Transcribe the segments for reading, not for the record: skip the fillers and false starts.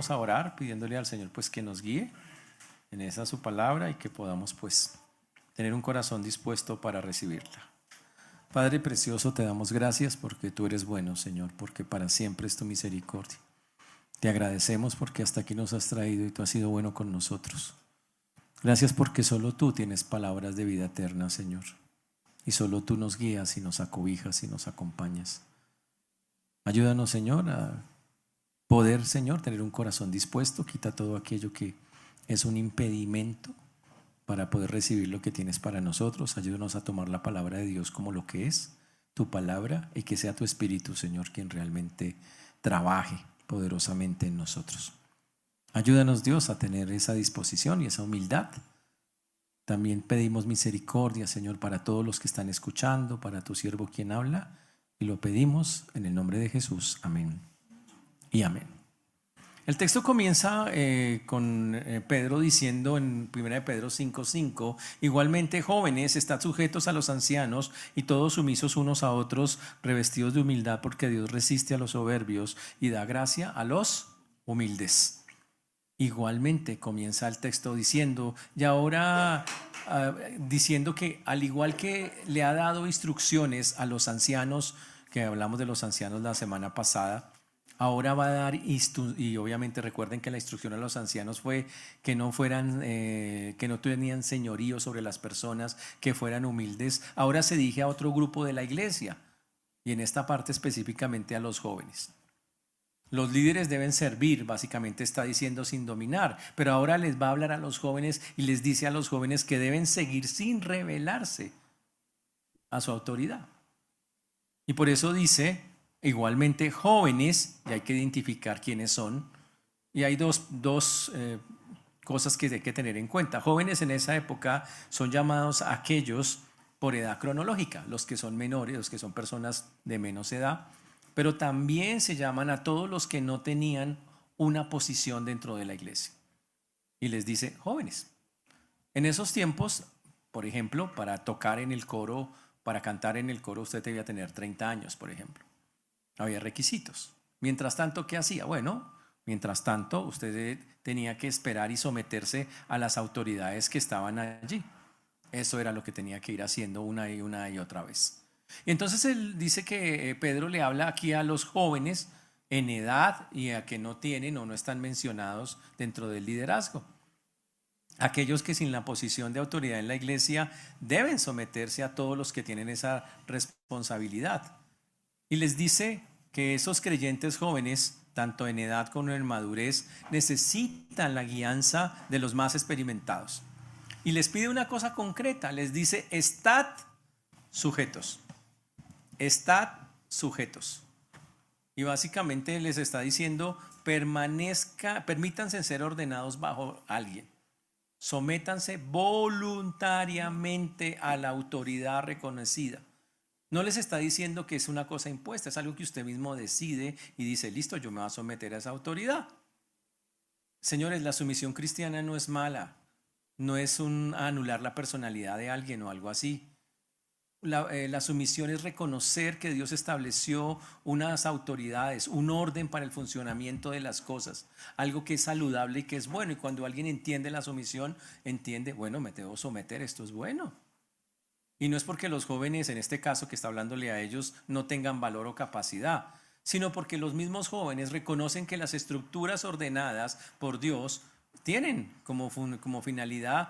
vamos a orar pidiéndole al Señor pues que nos guíe en esa su palabra y que podamos pues tener un corazón dispuesto para recibirla. Padre precioso, te damos gracias porque tú eres bueno, Señor, porque para siempre es tu misericordia. Te agradecemos porque hasta aquí nos has traído y tú has sido bueno con nosotros. Gracias porque solo tú tienes palabras de vida eterna, Señor. Y solo tú nos guías y nos acobijas y nos acompañas. Ayúdanos, Señor, a poder, Señor, tener un corazón dispuesto. Quita todo aquello que es un impedimento para poder recibir lo que tienes para nosotros. Ayúdanos a tomar la palabra de Dios como lo que es, tu palabra, y que sea tu Espíritu, Señor, quien realmente trabaje poderosamente en nosotros. Ayúdanos, Dios, a tener esa disposición y esa humildad. También pedimos misericordia, Señor, para todos los que están escuchando, para tu siervo quien habla, y lo pedimos en el nombre de Jesús. Amén y amén. El texto comienza con Pedro diciendo en 1 Pedro 5:5, igualmente jóvenes, estad sujetos a los ancianos y todos sumisos unos a otros, revestidos de humildad, porque Dios resiste a los soberbios y da gracia a los humildes. Igualmente comienza el texto diciendo, y ahora diciendo que al igual que le ha dado instrucciones a los ancianos, que hablamos de los ancianos la semana pasada, ahora va a dar, y obviamente recuerden que la instrucción a los ancianos fue que no fueran, que no tenían señorío sobre las personas, que fueran humildes. Ahora se dirige a otro grupo de la iglesia, y en esta parte específicamente a los jóvenes. Los líderes deben servir, básicamente está diciendo, sin dominar, pero ahora les va a hablar a los jóvenes y les dice a los jóvenes que deben seguir sin rebelarse a su autoridad. Y por eso dice, igualmente jóvenes, y hay que identificar quiénes son, y hay dos cosas que hay que tener en cuenta. Jóvenes en esa época son llamados aquellos por edad cronológica, los que son menores, los que son personas de menos edad, pero también se llaman a todos los que no tenían una posición dentro de la iglesia. Y les dice jóvenes. En esos tiempos, por ejemplo, para tocar en el coro, para cantar en el coro, usted debía tener 30 años, por ejemplo. Había requisitos. Mientras tanto, ¿qué hacía? Bueno, mientras tanto, usted tenía que esperar y someterse a las autoridades que estaban allí. Eso era lo que tenía que ir haciendo una y otra vez. Y entonces él dice que Pedro le habla aquí a los jóvenes en edad y a que no tienen o no están mencionados dentro del liderazgo. Aquellos que sin la posición de autoridad en la iglesia deben someterse a todos los que tienen esa responsabilidad. Y les dice que esos creyentes jóvenes, tanto en edad como en madurez, necesitan la guianza de los más experimentados. Y les pide una cosa concreta, les dice, estad sujetos. Estad sujetos. Y básicamente les está diciendo, permítanse ser ordenados bajo alguien. Sométanse voluntariamente a la autoridad reconocida. No les está diciendo que es una cosa impuesta, es algo que usted mismo decide y dice, listo, yo me voy a someter a esa autoridad. Señores, la sumisión cristiana no es mala, no es anular la personalidad de alguien o algo así. La sumisión es reconocer que Dios estableció unas autoridades, un orden para el funcionamiento de las cosas, algo que es saludable y que es bueno. Y cuando alguien entiende la sumisión, entiende, bueno, me debo someter, esto es bueno. Y no es porque los jóvenes, en este caso que está hablándole a ellos, no tengan valor o capacidad, sino porque los mismos jóvenes reconocen que las estructuras ordenadas por Dios tienen como finalidad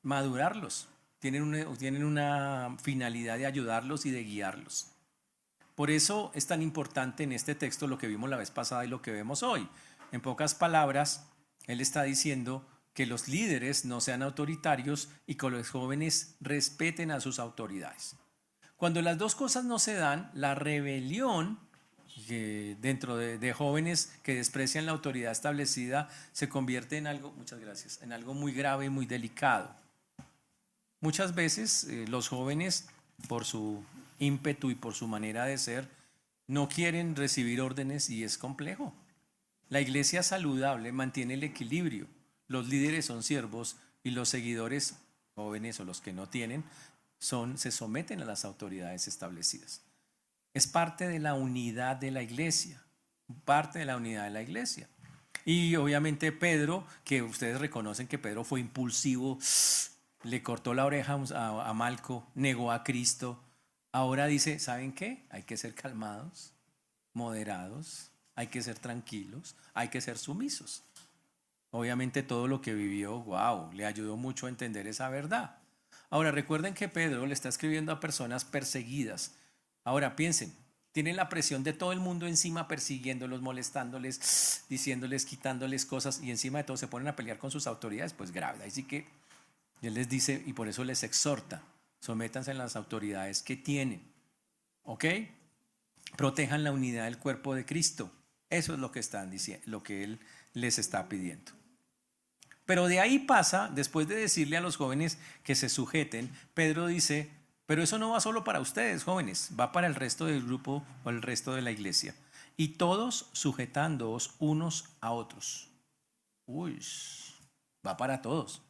madurarlos. Tienen una finalidad de ayudarlos y de guiarlos. Por eso es tan importante en este texto lo que vimos la vez pasada y lo que vemos hoy. En pocas palabras, él está diciendo que los líderes no sean autoritarios y que los jóvenes respeten a sus autoridades. Cuando las dos cosas no se dan, la rebelión dentro de jóvenes que desprecian la autoridad establecida se convierte en algo, muchas gracias, en algo muy grave y muy delicado. Muchas veces los jóvenes, por su ímpetu y por su manera de ser, no quieren recibir órdenes y es complejo. La iglesia saludable mantiene el equilibrio. Los líderes son siervos y los seguidores, jóvenes o los que no tienen, se someten a las autoridades establecidas. Es parte de la unidad de la iglesia, parte de la unidad de la iglesia. Y obviamente Pedro, que ustedes reconocen que Pedro fue impulsivo, le cortó la oreja a Malco, negó a Cristo. Ahora dice, ¿saben qué? Hay que ser calmados, moderados, hay que ser tranquilos, hay que ser sumisos. Obviamente todo lo que vivió, wow, le ayudó mucho a entender esa verdad. Ahora recuerden que Pedro le está escribiendo a personas perseguidas. Ahora piensen, tienen la presión de todo el mundo encima, persiguiéndolos, molestándoles, diciéndoles, quitándoles cosas, y encima de todo se ponen a pelear con sus autoridades, pues grave. Así que él les dice, y por eso les exhorta, sométanse a las autoridades que tienen, ¿ok? Protejan la unidad del cuerpo de Cristo. Eso es lo que están diciendo, lo que él les está pidiendo. Pero de ahí pasa, después de decirle a los jóvenes que se sujeten, Pedro dice, pero eso no va solo para ustedes, jóvenes, va para el resto del grupo o el resto de la iglesia. Y todos sujetándoos unos a otros. Uy, va para todos.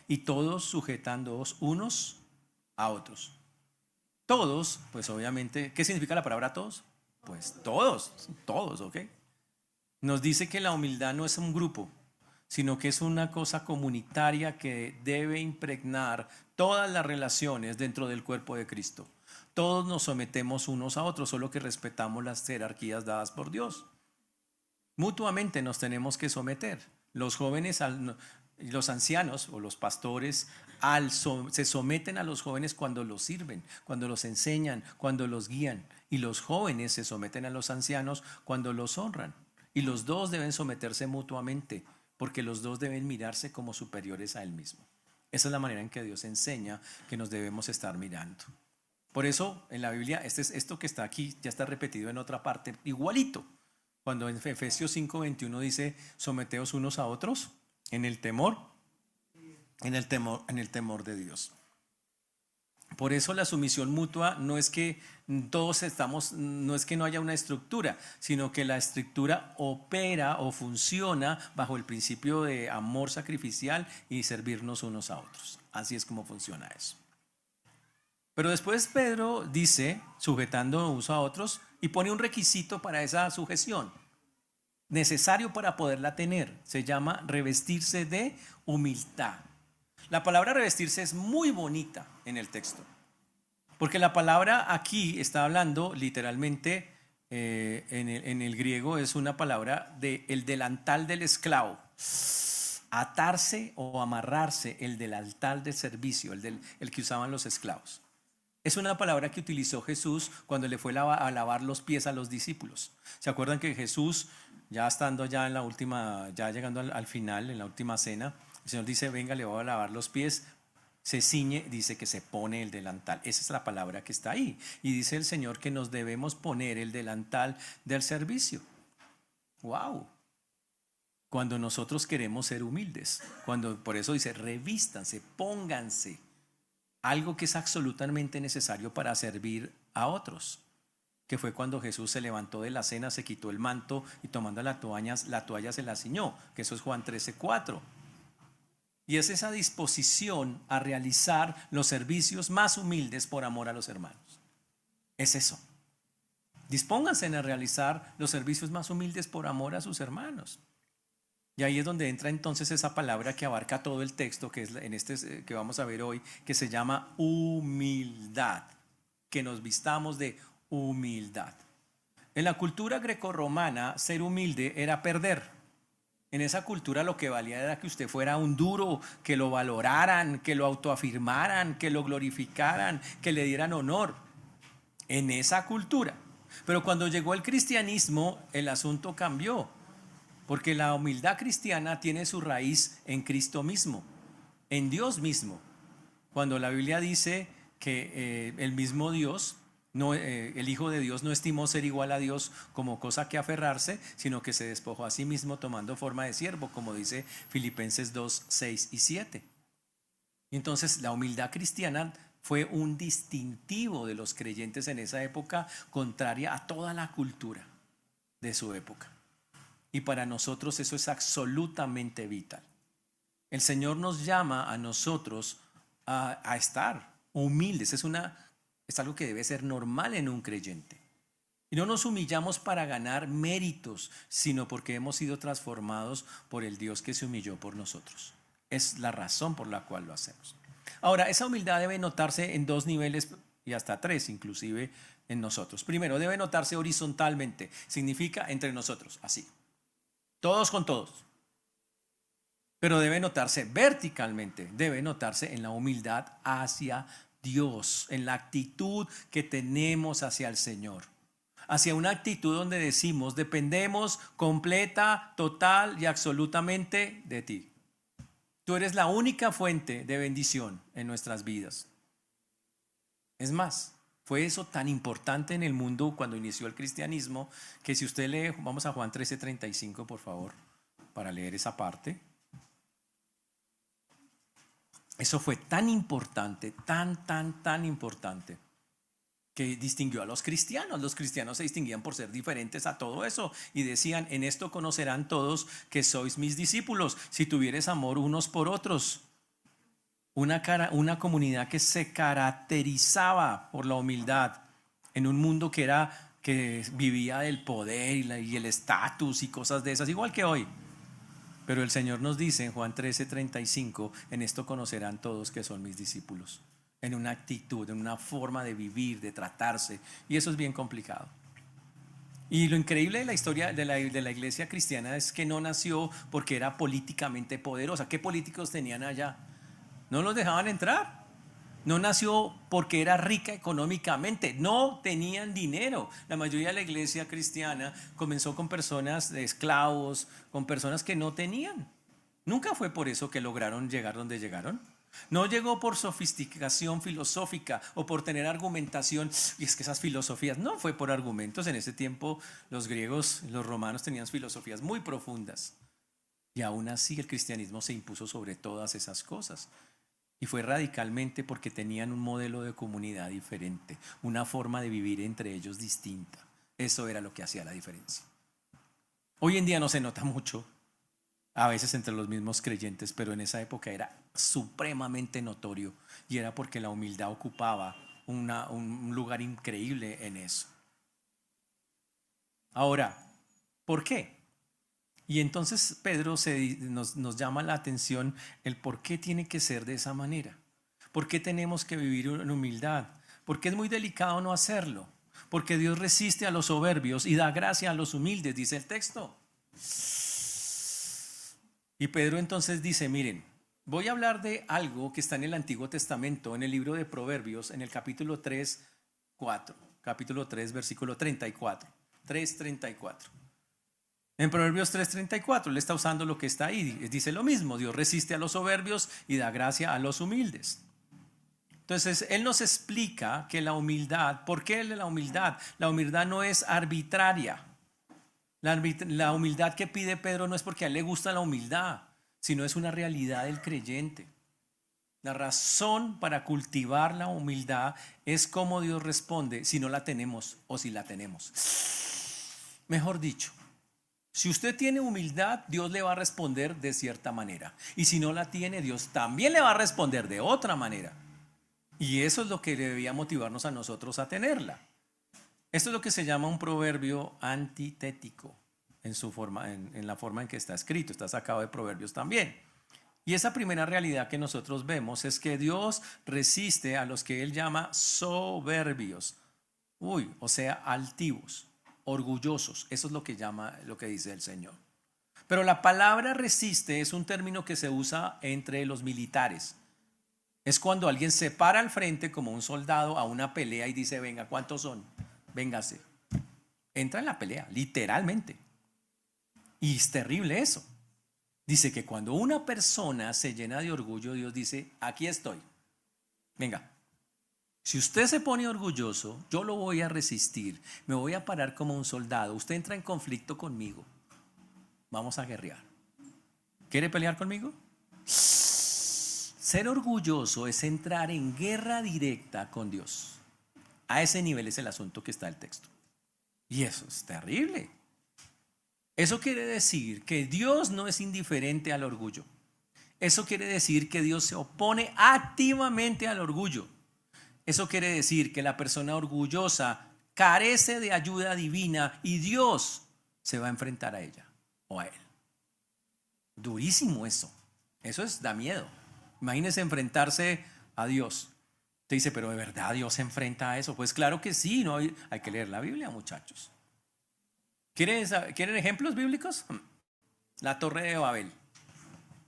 Y todos sujetándoos unos a otros. Todos, pues obviamente, ¿qué significa la palabra todos? Pues todos, ¿ok? Nos dice que la humildad no es un grupo, sino que es una cosa comunitaria que debe impregnar todas las relaciones dentro del cuerpo de Cristo. Todos nos sometemos unos a otros, solo que respetamos las jerarquías dadas por Dios. Mutuamente nos tenemos que someter. Los jóvenes, los ancianos o los pastores se someten a los jóvenes cuando los sirven, cuando los enseñan, cuando los guían. Y los jóvenes se someten a los ancianos cuando los honran. Y los dos deben someterse mutuamente, porque los dos deben mirarse como superiores a él mismo. Esa es la manera en que Dios enseña que nos debemos estar mirando. Por eso en la Biblia, esto que está aquí ya está repetido en otra parte, igualito. Cuando en Efesios 5:21 dice, someteos unos a otros en el temor, en el temor de Dios. Por eso la sumisión mutua no es que no es que no haya una estructura, sino que la estructura opera o funciona bajo el principio de amor sacrificial y servirnos unos a otros. Así es como funciona eso. Pero después Pedro dice, sujetando unos a otros, y pone un requisito para esa sujeción, necesario para poderla tener. Se llama revestirse de humildad. La palabra revestirse es muy bonita en el texto, porque la palabra aquí está hablando literalmente, en el griego es una palabra de el delantal del esclavo. Atarse o amarrarse, el delantal de servicio, el que usaban los esclavos. Es una palabra que utilizó Jesús cuando le fue a lavar los pies a los discípulos. ¿Se acuerdan que Jesús, ya estando ya en la última, ya llegando al final, en la última cena, el Señor dice, venga, le voy a lavar los pies? Se ciñe, dice que se pone el delantal. Esa es la palabra que está ahí. Y dice el Señor que nos debemos poner el delantal del servicio. ¡Wow! Cuando nosotros queremos ser humildes. Por eso dice, revístanse, pónganse. Algo que es absolutamente necesario para servir a otros, que fue cuando Jesús se levantó de la cena, se quitó el manto y tomando la toalla se la ciñó, que eso es Juan 13:4. Y es esa disposición a realizar los servicios más humildes por amor a los hermanos. Es eso. Dispónganse a realizar los servicios más humildes por amor a sus hermanos. Y ahí es donde entra entonces esa palabra que abarca todo el texto, que es que vamos a ver hoy, que se llama humildad. Que nos vistamos de humildad. En la cultura grecorromana, ser humilde era perder. En esa cultura lo que valía era que usted fuera un duro, que lo valoraran, que lo autoafirmaran, que lo glorificaran, que le dieran honor. En esa cultura. Pero cuando llegó el cristianismo, el asunto cambió. Porque la humildad cristiana tiene su raíz en Cristo mismo, en Dios mismo. Cuando la Biblia dice que el mismo Dios, el Hijo de Dios no estimó ser igual a Dios como cosa que aferrarse, sino que se despojó a sí mismo tomando forma de siervo, como dice Filipenses 2:6-7. Entonces la humildad cristiana fue un distintivo de los creyentes en esa época, contraria a toda la cultura de su época. Y para nosotros eso es absolutamente vital. El Señor nos llama a nosotros a estar humildes. Es algo que debe ser normal en un creyente. Y no nos humillamos para ganar méritos, sino porque hemos sido transformados por el Dios que se humilló por nosotros. Es la razón por la cual lo hacemos. Ahora, esa humildad debe notarse en dos niveles y hasta tres inclusive en nosotros. Primero, debe notarse horizontalmente. Significa entre nosotros, así. Todos con todos. Pero debe notarse verticalmente. Debe notarse en la humildad hacia Dios, en la actitud que tenemos hacia el Señor. Hacia una actitud donde decimos, dependemos completa, total y absolutamente de ti. Tú eres la única fuente de bendición en nuestras vidas. Es más, fue eso tan importante en el mundo cuando inició el cristianismo, que si usted lee, vamos a Juan 13:35 por favor, para leer esa parte. Eso fue tan importante, tan importante, que distinguió a los cristianos. Los cristianos se distinguían por ser diferentes a todo eso y decían, en esto conocerán todos que sois mis discípulos, si tuvieres amor unos por otros. Una comunidad que se caracterizaba por la humildad en un mundo que vivía del poder y el estatus y cosas de esas, igual que hoy. Pero el Señor nos dice en Juan 13:35, en esto conocerán todos que son mis discípulos. En una actitud, en una forma de vivir, de tratarse. Y eso es bien complicado. Y lo increíble de la historia de la iglesia cristiana es que no nació porque era políticamente poderosa. ¿Qué políticos tenían allá? No los dejaban entrar. No nació porque era rica económicamente. No tenían dinero. La mayoría de la iglesia cristiana comenzó con personas de esclavos, con personas que no tenían. Nunca fue por eso que lograron llegar donde llegaron. No llegó por sofisticación filosófica o por tener argumentación. Y es que esas filosofías no fue por argumentos. En ese tiempo los griegos, los romanos tenían filosofías muy profundas. Y aún así el cristianismo se impuso sobre todas esas cosas. Y fue radicalmente porque tenían un modelo de comunidad diferente, una forma de vivir entre ellos distinta. Eso era lo que hacía la diferencia. Hoy en día no se nota mucho, a veces entre los mismos creyentes, pero en esa época era supremamente notorio y era porque la humildad ocupaba un lugar increíble en eso. Ahora, ¿por qué? Y entonces Pedro nos llama la atención el por qué tiene que ser de esa manera. ¿Por qué tenemos que vivir en humildad? Porque es muy delicado no hacerlo. Porque Dios resiste a los soberbios y da gracia a los humildes, dice el texto. Y Pedro entonces dice, miren, voy a hablar de algo que está en el Antiguo Testamento, en el libro de Proverbios, en el capítulo 3, versículo 34. 3:34. En Proverbios 3:34, él está usando lo que está ahí. Dice lo mismo, Dios resiste a los soberbios y da gracia a los humildes. Entonces, él nos explica que la humildad, ¿por qué la humildad? La humildad no es arbitraria. La humildad que pide Pedro no es porque a él le gusta la humildad, sino es una realidad del creyente. La razón para cultivar la humildad es cómo Dios responde si no la tenemos o si la tenemos. Mejor dicho, si usted tiene humildad, Dios le va a responder de cierta manera. Y si no la tiene, Dios también le va a responder de otra manera. Y eso es lo que debía motivarnos a nosotros a tenerla. Esto es lo que se llama un proverbio antitético en la forma en que está escrito. Está sacado de Proverbios también. Y esa primera realidad que nosotros vemos es que Dios resiste a los que Él llama soberbios. O sea, altivos, orgullosos. Eso es lo que dice el Señor. Pero la palabra resiste es un término que se usa entre los militares. Es cuando alguien se para al frente como un soldado a una pelea y dice, venga, ¿cuántos son? Véngase. Entra en la pelea, literalmente. Y es terrible eso. Dice que cuando una persona se llena de orgullo, Dios dice, aquí estoy. Venga, si usted se pone orgulloso, yo lo voy a resistir. Me voy a parar como un soldado. Usted entra en conflicto conmigo. Vamos a guerrear. ¿Quiere pelear conmigo? Ser orgulloso es entrar en guerra directa con Dios. A ese nivel es el asunto que está el texto. Y eso es terrible. Eso quiere decir que Dios no es indiferente al orgullo. Eso quiere decir que Dios se opone activamente al orgullo. Eso quiere decir que la persona orgullosa carece de ayuda divina y Dios se va a enfrentar a ella o a él. Durísimo eso. Eso da miedo. Imagínese enfrentarse a Dios. Te dice, pero ¿de verdad Dios se enfrenta a eso? Pues claro que sí, ¿no? Hay que leer la Biblia, muchachos. ¿Quieren ejemplos bíblicos? La Torre de Babel.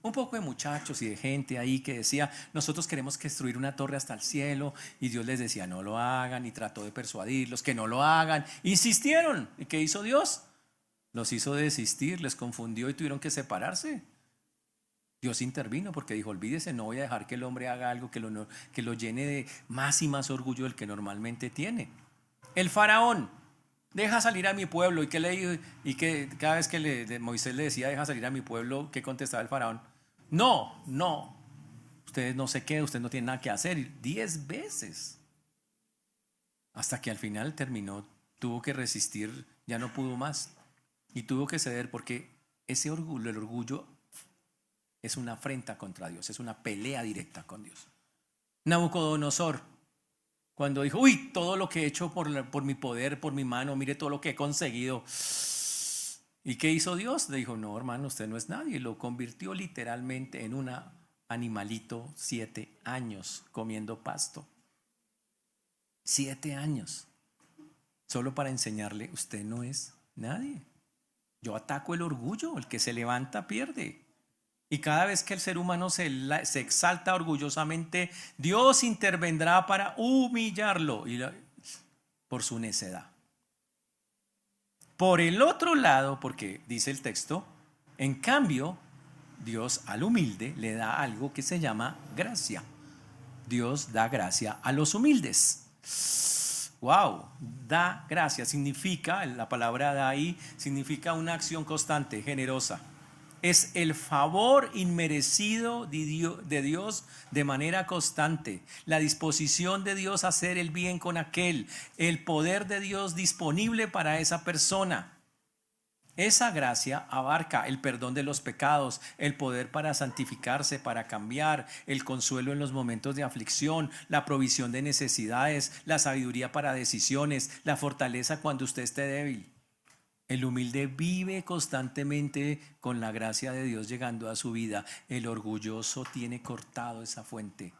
Un poco de muchachos y de gente ahí que decía, nosotros queremos construir una torre hasta el cielo, y Dios les decía, no lo hagan, y trató de persuadirlos que no lo hagan. Insistieron. ¿Y qué hizo Dios? Los hizo desistir, les confundió y tuvieron que separarse. Dios intervino porque dijo, olvídese, no voy a dejar que el hombre haga algo que lo llene de más y más orgullo del que normalmente tiene. El faraón, deja salir a mi pueblo. ¿Y qué le dijo? Y que cada vez que Moisés le decía, deja salir a mi pueblo, ¿qué contestaba el faraón? No, ustedes no sé qué, ustedes no tienen nada que hacer. 10 veces. Hasta que al final terminó, tuvo que resistir, ya no pudo más. Y tuvo que ceder porque ese orgullo, el orgullo, es una afrenta contra Dios, es una pelea directa con Dios. Nabucodonosor, cuando dijo, uy, todo lo que he hecho por mi poder, por mi mano, mire todo lo que he conseguido. ¿Y qué hizo Dios? Le dijo, no, hermano, usted no es nadie. Lo convirtió literalmente en un animalito, 7 años comiendo pasto. 7 años. Solo para enseñarle, usted no es nadie. Yo ataco el orgullo, el que se levanta pierde. Y cada vez que el ser humano se exalta orgullosamente, Dios intervendrá para humillarlo por su necedad. Por el otro lado, porque dice el texto, en cambio, Dios al humilde le da algo que se llama gracia. Dios da gracia a los humildes. Wow, da gracia significa, la palabra da ahí, significa una acción constante, generosa. Es el favor inmerecido de Dios de manera constante, la disposición de Dios a hacer el bien con aquel, el poder de Dios disponible para esa persona. Esa gracia abarca el perdón de los pecados, el poder para santificarse, para cambiar, el consuelo en los momentos de aflicción, la provisión de necesidades, la sabiduría para decisiones, la fortaleza cuando usted esté débil. El humilde vive constantemente con la gracia de Dios llegando a su vida. El orgulloso tiene cortado esa fuente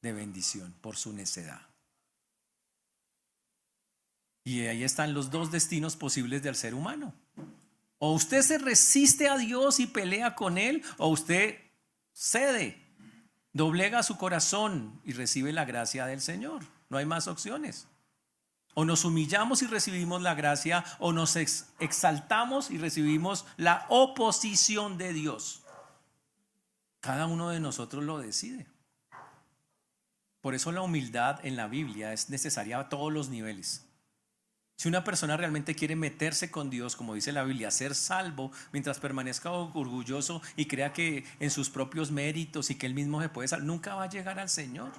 de bendición por su necedad. Y ahí están los dos destinos posibles del ser humano. O usted se resiste a Dios y pelea con Él, o usted cede, doblega su corazón y recibe la gracia del Señor. No hay más opciones. O nos humillamos y recibimos la gracia, o nos exaltamos y recibimos la oposición de Dios. Cada uno de nosotros lo decide. Por eso la humildad en la Biblia es necesaria a todos los niveles. Si una persona realmente quiere meterse con Dios, como dice la Biblia, ser salvo, mientras permanezca orgulloso y crea que en sus propios méritos y que él mismo se puede salvar, nunca va a llegar al Señor.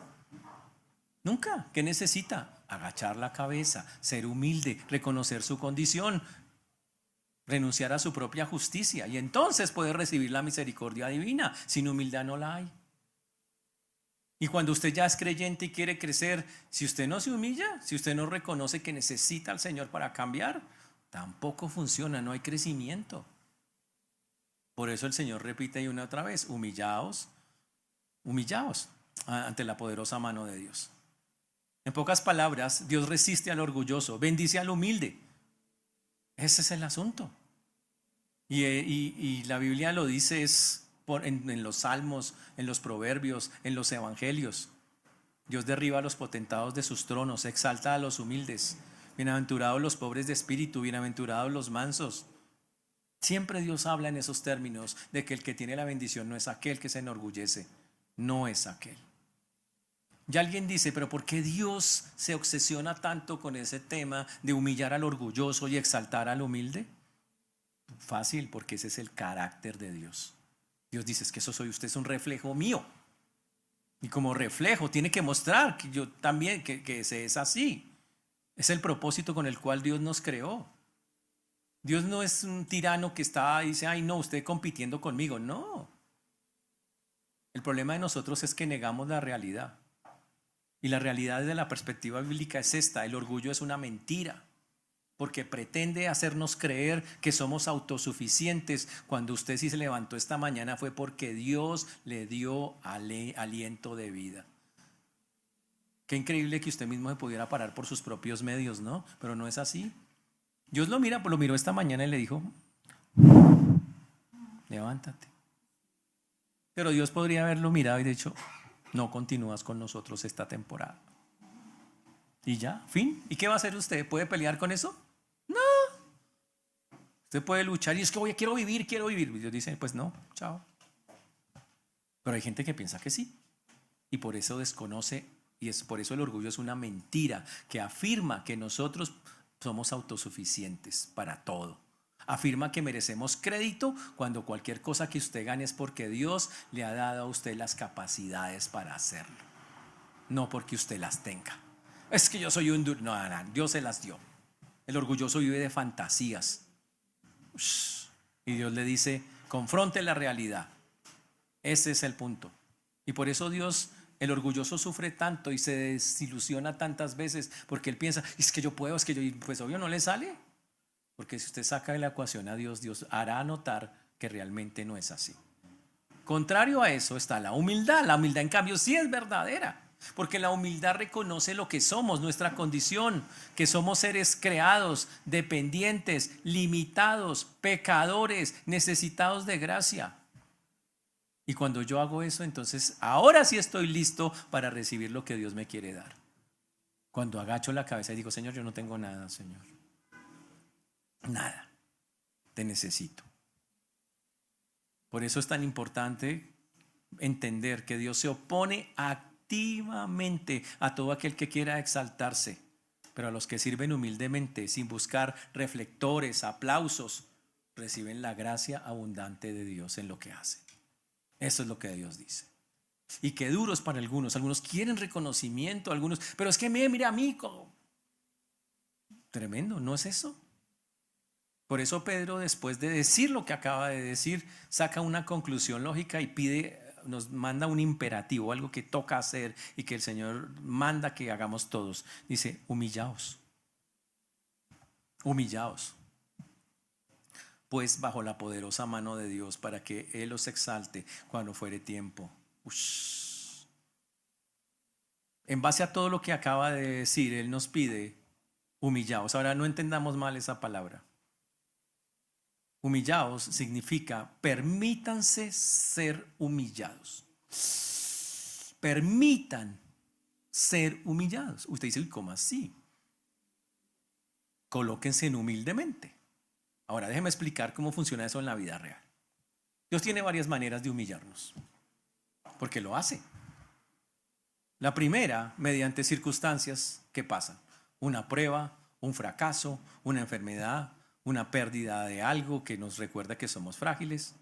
Nunca. ¿Qué necesita? Agachar la cabeza, ser humilde, reconocer su condición, renunciar a su propia justicia, y entonces puede recibir la misericordia divina. Sin humildad no la hay. Y cuando usted ya es creyente y quiere crecer, si usted no se humilla, si usted no reconoce que necesita al Señor para cambiar, tampoco funciona, no hay crecimiento. Por eso el Señor repite una y otra vez, humillaos ante la poderosa mano de Dios. En pocas palabras, Dios resiste al orgulloso, bendice al humilde. Ese es el asunto. Y la Biblia lo dice en los salmos, en los proverbios, en los evangelios. Dios derriba a los potentados de sus tronos, exalta a los humildes. Bienaventurados los pobres de espíritu, bienaventurados los mansos. Siempre Dios habla en esos términos de que el que tiene la bendición no es aquel que se enorgullece, no es aquel. Y alguien dice, pero ¿por qué Dios se obsesiona tanto con ese tema de humillar al orgulloso y exaltar al humilde? Fácil, porque ese es el carácter de Dios. Dios dice, es que eso soy usted, es un reflejo mío. Y como reflejo tiene que mostrar que yo también, que ese es así. Es el propósito con el cual Dios nos creó. Dios no es un tirano que dice, ay no, usted compitiendo conmigo. No. El problema de nosotros es que negamos la realidad. Y la realidad desde la perspectiva bíblica es esta: el orgullo es una mentira, porque pretende hacernos creer que somos autosuficientes, cuando usted sí se levantó esta mañana fue porque Dios le dio aliento de vida. Qué increíble que usted mismo se pudiera parar por sus propios medios, ¿no? Pero no es así. Dios lo miró esta mañana y le dijo: levántate. Pero Dios podría haberlo mirado y dicho: no continúas con nosotros esta temporada. Y ya, fin. ¿Y qué va a hacer usted? ¿Puede pelear con eso? No. Usted puede luchar y es que oye, quiero vivir. Y Dios dice: pues no, chao. Pero hay gente que piensa que sí. Y por eso desconoce, y por eso el orgullo es una mentira que afirma que nosotros somos autosuficientes para todo. Afirma que merecemos crédito cuando cualquier cosa que usted gane es porque Dios le ha dado a usted las capacidades para hacerlo, no porque usted las tenga. Es que yo soy un duro. No, Dios se las dio. El orgulloso vive de fantasías. Y Dios le dice: confronte la realidad. Ese es el punto. Y por eso Dios, el orgulloso, sufre tanto y se desilusiona tantas veces, porque él piensa: es que yo puedo, es que yo, pues obvio no le sale. Porque si usted saca de la ecuación a Dios, Dios hará notar que realmente no es así. Contrario a eso está la humildad. La humildad, en cambio, sí es verdadera, porque la humildad reconoce lo que somos, nuestra condición, que somos seres creados, dependientes, limitados, pecadores, necesitados de gracia. Y cuando yo hago eso, entonces ahora sí estoy listo para recibir lo que Dios me quiere dar. Cuando agacho la cabeza y digo: Señor, yo no tengo nada, Señor. Nada. Te necesito. Por eso es tan importante entender que Dios se opone activamente a todo aquel que quiera exaltarse, pero a los que sirven humildemente, sin buscar reflectores, aplausos, reciben la gracia abundante de Dios en lo que hacen. Eso es lo que Dios dice. Y qué duros para algunos. Algunos quieren reconocimiento, algunos, pero es que mira a mí. Tremendo, ¿no es eso? Por eso Pedro, después de decir lo que acaba de decir, saca una conclusión lógica y nos manda un imperativo, algo que toca hacer y que el Señor manda que hagamos todos. Dice: humillaos, humillaos, pues bajo la poderosa mano de Dios, para que Él os exalte cuando fuere tiempo. En base a todo lo que acaba de decir, Él nos pide: humillaos. Ahora, no entendamos mal esa palabra. Humillaos significa permítanse ser humillados. Permitan ser humillados. Usted dice: ¿cómo así? Colóquense humildemente. Ahora déjeme explicar cómo funciona eso en la vida real. Dios tiene varias maneras de humillarnos, porque lo hace. La primera, mediante circunstancias que pasan: una prueba, un fracaso, una enfermedad, una pérdida de algo que nos recuerda que somos frágiles.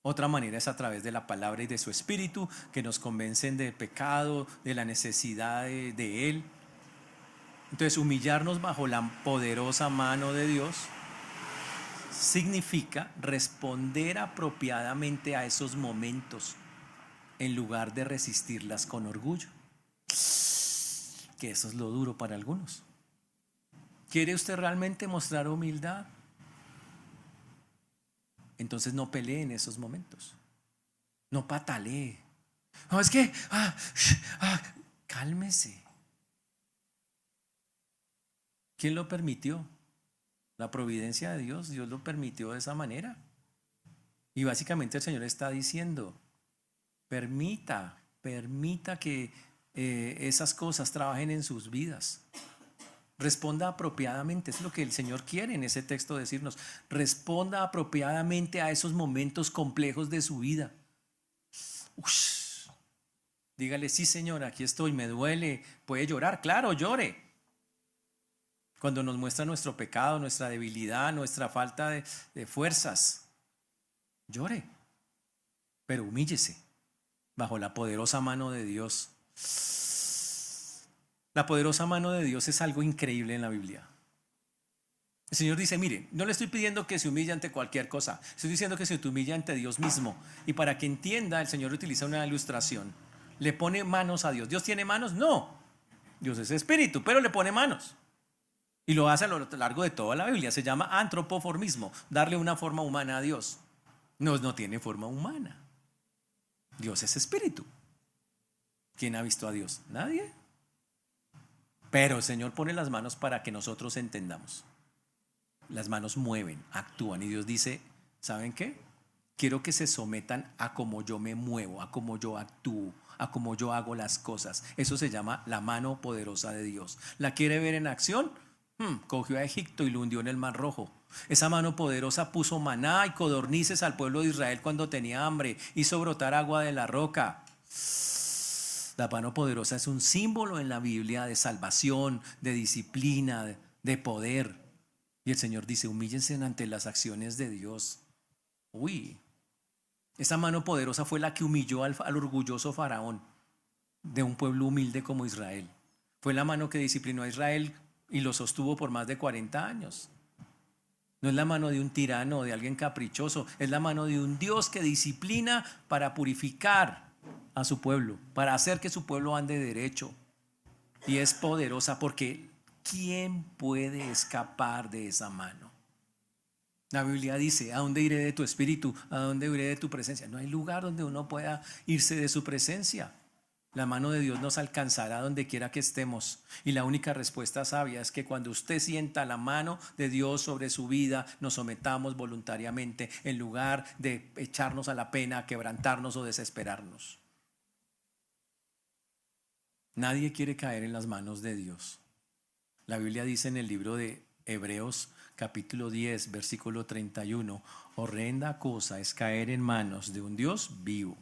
Otra manera es a través de la palabra y de su espíritu, que nos convencen del pecado, de la necesidad de Él. Entonces, humillarnos bajo la poderosa mano de Dios significa responder apropiadamente a esos momentos en lugar de resistirlas con orgullo, que eso es lo duro para algunos. ¿Quiere usted realmente mostrar humildad? Entonces no pelee en esos momentos. No patalee. No, es que cálmese. ¿Quién lo permitió? La providencia de Dios. Dios lo permitió de esa manera. Y básicamente el Señor está diciendo: permita que esas cosas trabajen en sus vidas. Responda apropiadamente. Es lo que el Señor quiere en ese texto decirnos. Responda apropiadamente a esos momentos complejos de su vida. Dígale: sí, Señor, aquí estoy, me duele. Puede llorar, claro, llore. Cuando nos muestra nuestro pecado, nuestra debilidad, nuestra falta de fuerzas, llore. Pero humíllese bajo la poderosa mano de Dios. La poderosa mano de Dios es algo increíble en la Biblia. El Señor dice: mire, no le estoy pidiendo que se humille ante cualquier cosa, estoy diciendo que se humille ante Dios mismo. Y para que entienda, el Señor utiliza una ilustración. Le pone manos a Dios. ¿Dios tiene manos? No. Dios es espíritu, pero le pone manos. Y lo hace a lo largo de toda la Biblia. Se llama antropoformismo, darle una forma humana a Dios. No tiene forma humana. Dios es espíritu. ¿Quién ha visto a Dios? Nadie. Pero el Señor pone las manos para que nosotros entendamos. Las manos mueven, actúan. Y Dios dice, ¿saben qué? Quiero que se sometan a cómo yo me muevo, a cómo yo actúo, a cómo yo hago las cosas. Eso se llama la mano poderosa de Dios. ¿La quiere ver en acción? Cogió a Egipto y lo hundió en el Mar Rojo. Esa mano poderosa puso maná y codornices al pueblo de Israel cuando tenía hambre. Hizo brotar agua de la roca. La mano poderosa es un símbolo en la Biblia de salvación, de disciplina, de poder. Y el Señor dice, humíllense ante las acciones de Dios. Uy, esa mano poderosa fue la que humilló al orgulloso faraón de un pueblo humilde como Israel. Fue la mano que disciplinó a Israel y lo sostuvo por más de 40 años. No es la mano de un tirano o de alguien caprichoso, es la mano de un Dios que disciplina para purificar a su pueblo, para hacer que su pueblo ande derecho. Y es poderosa porque ¿quién puede escapar de esa mano? La Biblia dice, ¿a dónde iré de tu espíritu? ¿A dónde iré de tu presencia? No hay lugar donde uno pueda irse de su presencia. La mano de Dios nos alcanzará donde quiera que estemos. Y la única respuesta sabia es que cuando usted sienta la mano de Dios sobre su vida, nos sometamos voluntariamente en lugar de echarnos a la pena, quebrantarnos o desesperarnos. Nadie quiere caer en las manos de Dios. La Biblia dice en el libro de Hebreos capítulo 10, versículo 31, horrenda cosa es caer en manos de un Dios vivo.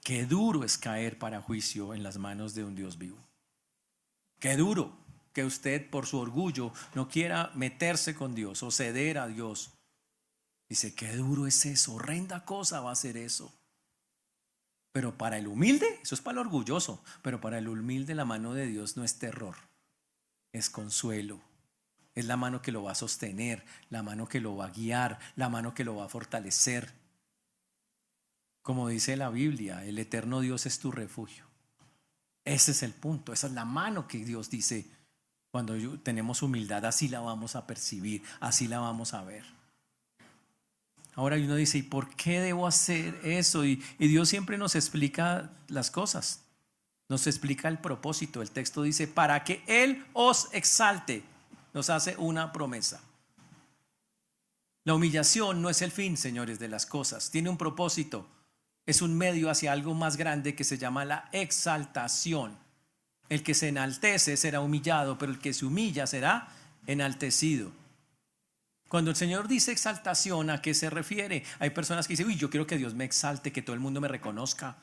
Qué duro es caer para juicio en las manos de un Dios vivo. Qué duro que usted por su orgullo no quiera meterse con Dios o ceder a Dios. Dice, qué duro es eso, horrenda cosa va a ser eso. Pero para el humilde, eso es para el orgulloso, pero para el humilde la mano de Dios no es terror, es consuelo. Es la mano que lo va a sostener, la mano que lo va a guiar, la mano que lo va a fortalecer. Como dice la Biblia, el eterno Dios es tu refugio. Ese es el punto, esa es la mano que Dios dice. Cuando tenemos humildad, así la vamos a percibir, así la vamos a ver. Ahora uno dice, ¿y por qué debo hacer eso? Y Dios siempre nos explica las cosas. Nos explica el propósito. El texto dice, para que Él os exalte. Nos hace una promesa. La humillación no es el fin, señores, de las cosas. Tiene un propósito. Es un medio hacia algo más grande que se llama la exaltación. El que se enaltece será humillado, pero el que se humilla será enaltecido. Cuando el Señor dice exaltación, ¿a qué se refiere? Hay personas que dicen, uy, yo quiero que Dios me exalte, que todo el mundo me reconozca,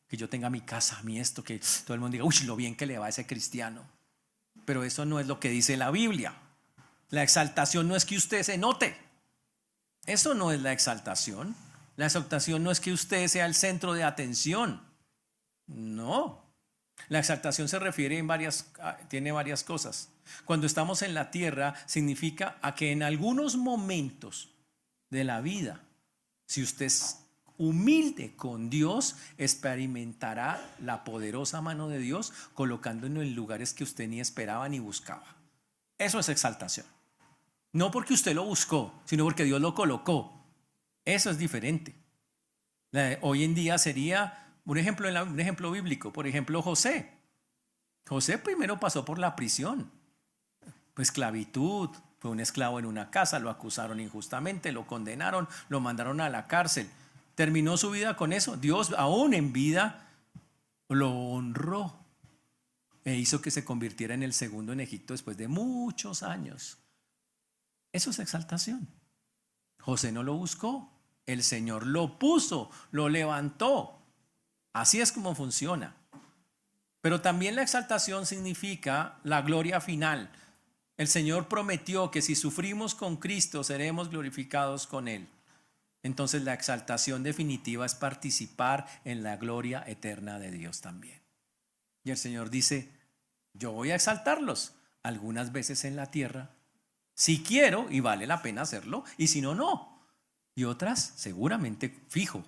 que yo tenga mi casa, mi esto, que todo el mundo diga, uy, lo bien que le va a ese cristiano. Pero eso no es lo que dice la Biblia. La exaltación no es que usted se note. Eso no es la exaltación. La exaltación no es que usted sea el centro de atención. No. La exaltación se refiere tiene varias cosas. Cuando estamos en la tierra, significa a que en algunos momentos de la vida, si usted es humilde con Dios, experimentará la poderosa mano de Dios colocándolo en lugares que usted ni esperaba ni buscaba. Eso es exaltación. No porque usted lo buscó, sino porque Dios lo colocó. Eso es diferente. Hoy en día sería un ejemplo bíblico. Por ejemplo, José. José primero pasó por la prisión, esclavitud. Fue un esclavo en una casa, lo acusaron injustamente, lo condenaron, lo mandaron a la cárcel. Terminó su vida con eso. Dios, aún en vida, lo honró e hizo que se convirtiera en el segundo en Egipto después de muchos años. Eso es exaltación. José no lo buscó, el Señor lo puso, lo levantó. Así es como funciona. Pero también la exaltación significa la gloria final. El Señor prometió que si sufrimos con Cristo seremos glorificados con Él. Entonces la exaltación definitiva es participar en la gloria eterna de Dios también. Y el Señor dice, yo voy a exaltarlos algunas veces en la tierra, si quiero y vale la pena hacerlo, y si no, no. Y otras seguramente fijo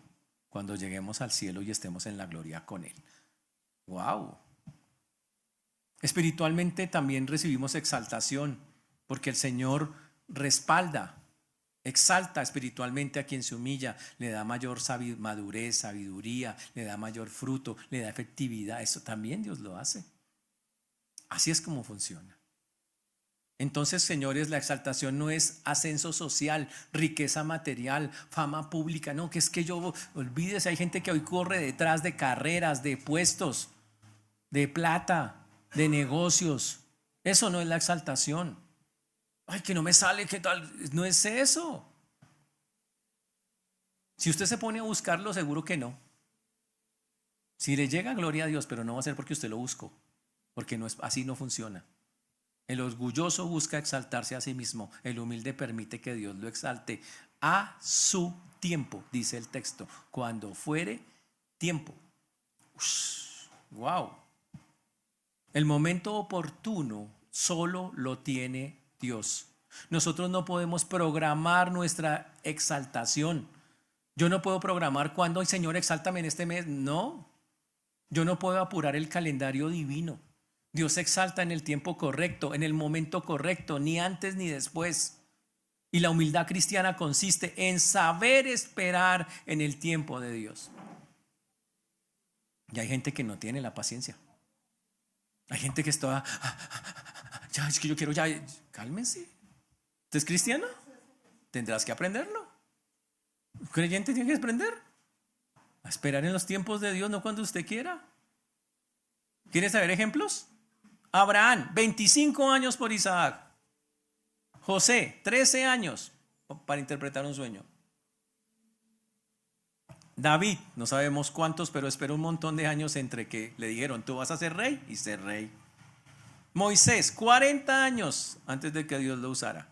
cuando lleguemos al cielo y estemos en la gloria con Él. ¡Wow! Espiritualmente también recibimos exaltación, porque el Señor respalda, exalta espiritualmente a quien se humilla, le da mayor madurez, sabiduría, le da mayor fruto, le da efectividad. Eso también Dios lo hace. Así es como funciona. Entonces, señores, la exaltación no es ascenso social, riqueza material, fama pública. No, que es que yo, olvídese, hay gente que hoy corre detrás de carreras, de puestos, de plata, de negocios. Eso no es la exaltación. Ay, que no me sale, ¿qué tal? No es eso. Si usted se pone a buscarlo, seguro que no. Si le llega, gloria a Dios, pero no va a ser porque usted lo buscó, porque no es, así no funciona. El orgulloso busca exaltarse a sí mismo. El humilde permite que Dios lo exalte a su tiempo, dice el texto. Cuando fuere tiempo. Wow. El momento oportuno solo lo tiene Dios. Nosotros no podemos programar nuestra exaltación. Yo no puedo programar cuándo, Señor, exáltame en este mes. No. Yo no puedo apurar el calendario divino. Dios exalta en el tiempo correcto, en el momento correcto, ni antes ni después. Y la humildad cristiana consiste en saber esperar en el tiempo de Dios. Y hay gente que no tiene la paciencia. Hay gente que está, ya, es que yo quiero, ya, cálmense. ¿Usted es cristiano? Tendrás que aprenderlo. Un creyente tiene que aprender a esperar en los tiempos de Dios, no cuando usted quiera. ¿Quieres saber ejemplos? Abraham, 25 años por Isaac. José, 13 años para interpretar un sueño. David, no sabemos cuántos, pero esperó un montón de años entre que le dijeron, tú vas a ser rey, y ser rey. Moisés, 40 años antes de que Dios lo usara.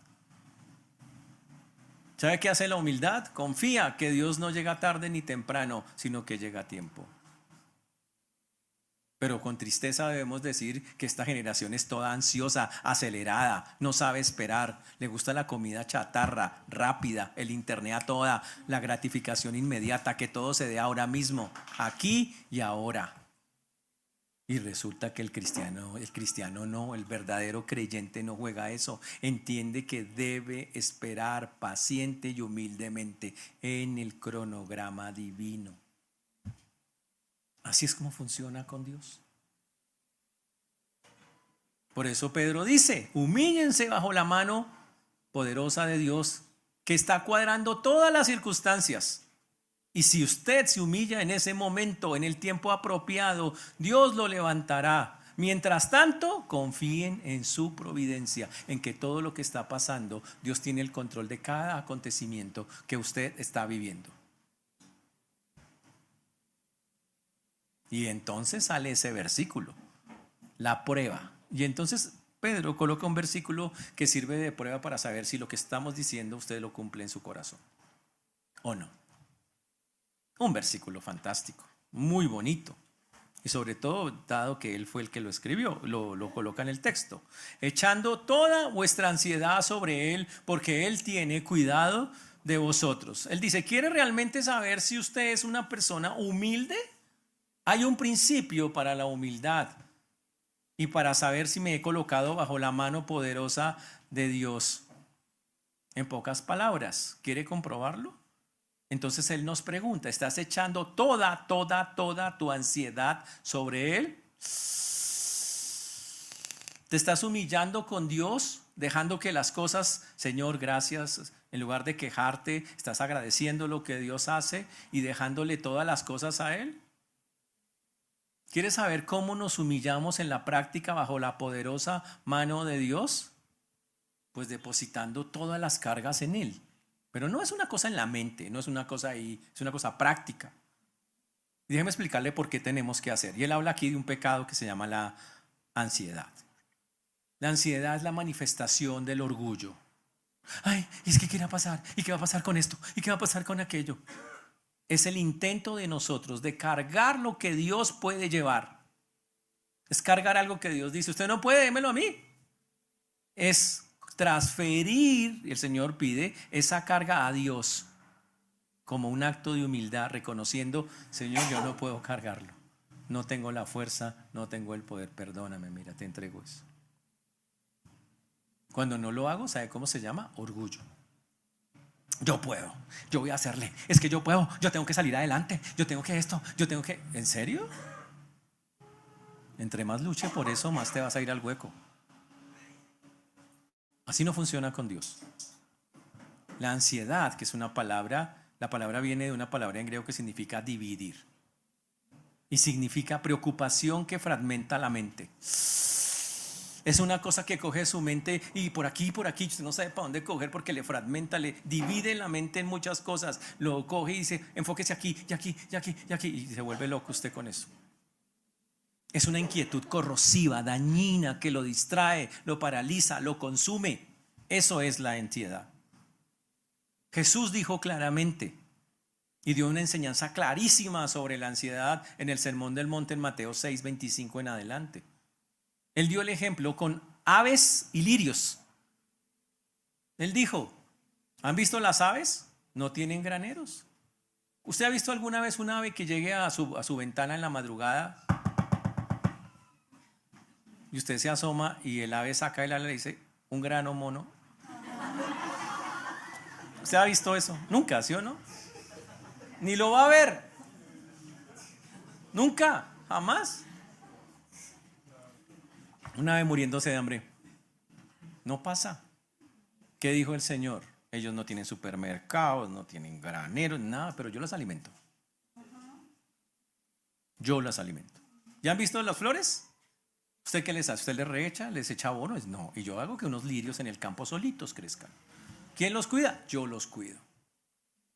¿Sabe qué hace la humildad? Confía que Dios no llega tarde ni temprano, sino que llega a tiempo. Pero con tristeza debemos decir que esta generación es toda ansiosa, acelerada, no sabe esperar, le gusta la comida chatarra, rápida, el internet a toda, la gratificación inmediata, que todo se dé ahora mismo, aquí y ahora. Y resulta que el cristiano no, el verdadero creyente no juega eso, entiende que debe esperar paciente y humildemente en el cronograma divino. Así es como funciona con Dios. Por eso Pedro dice, humíllense bajo la mano poderosa de Dios que está cuadrando todas las circunstancias. Y si usted se humilla en ese momento, en el tiempo apropiado, Dios lo levantará. Mientras tanto, confíen en su providencia, en que todo lo que está pasando, Dios tiene el control de cada acontecimiento que usted está viviendo. Y entonces sale ese versículo, la prueba. Y entonces Pedro coloca un versículo que sirve de prueba para saber si lo que estamos diciendo usted lo cumple en su corazón o no. Un versículo fantástico, muy bonito. Y sobre todo, dado que él fue el que lo escribió, lo coloca en el texto. Echando toda vuestra ansiedad sobre él, porque él tiene cuidado de vosotros. Él dice, ¿quiere realmente saber si usted es una persona humilde? Hay un principio para la humildad y para saber si me he colocado bajo la mano poderosa de Dios. En pocas palabras, ¿quiere comprobarlo? Entonces Él nos pregunta, ¿estás echando toda tu ansiedad sobre Él? ¿Te estás humillando con Dios, dejando que las cosas, Señor, gracias, en lugar de quejarte, estás agradeciendo lo que Dios hace y dejándole todas las cosas a Él? ¿Quieres saber cómo nos humillamos en la práctica bajo la poderosa mano de Dios? Pues depositando todas las cargas en Él. Pero no es una cosa en la mente, no es una cosa ahí, es una cosa práctica. Y déjeme explicarle por qué tenemos que hacer. Y él habla aquí de un pecado que se llama la ansiedad. La ansiedad es la manifestación del orgullo. Ay, es que ¿qué va a pasar? ¿Y qué va a pasar con esto? ¿Y qué va a pasar con aquello? Es el intento de nosotros de cargar lo que Dios puede llevar. Es cargar algo que Dios dice, usted no puede, démelo a mí. Es transferir, el Señor pide, esa carga a Dios como un acto de humildad, reconociendo, Señor, yo no puedo cargarlo. no tengo la fuerza, no tengo el poder, perdóname, mira, te entrego eso. Cuando no lo hago, ¿sabe cómo se llama? Orgullo. Yo puedo, yo voy a hacerle, es que yo puedo, yo tengo que salir adelante, yo tengo que esto, yo tengo que... ¿En serio? Entre más luche por eso, más te vas a ir al hueco. Así no funciona con Dios. La ansiedad, que es una palabra, la palabra viene de una palabra en griego que significa dividir. Y significa preocupación que fragmenta la mente. Es una cosa que coge su mente y por aquí, usted no sabe para dónde coger porque le fragmenta, le divide la mente en muchas cosas. Lo coge y dice, enfóquese aquí, y aquí, y aquí, y aquí. Y se vuelve loco usted con eso. Es una inquietud corrosiva, dañina, que lo distrae, lo paraliza, lo consume. Eso es la ansiedad. Jesús dijo claramente y dio una enseñanza clarísima sobre la ansiedad en el Sermón del Monte en Mateo 6:25 en adelante. Él dio el ejemplo con aves y lirios. Él dijo, ¿han visto las aves? No tienen graneros. ¿Usted ha visto alguna vez un ave que llegue a su ventana en la madrugada y usted se asoma y el ave saca el ala y le dice, un grano mono? ¿Usted ha visto eso? Nunca, ¿sí o no? Ni lo va a ver. Nunca, jamás. Una ave muriéndose de hambre. No pasa. ¿Qué dijo el Señor? Ellos no tienen supermercados, no tienen graneros, nada, pero yo los alimento. Yo las alimento. ¿Ya han visto las flores? ¿Usted qué les hace? ¿Usted les reecha? ¿Les echa abono? No. Y yo hago que unos lirios en el campo solitos crezcan. ¿Quién los cuida? Yo los cuido.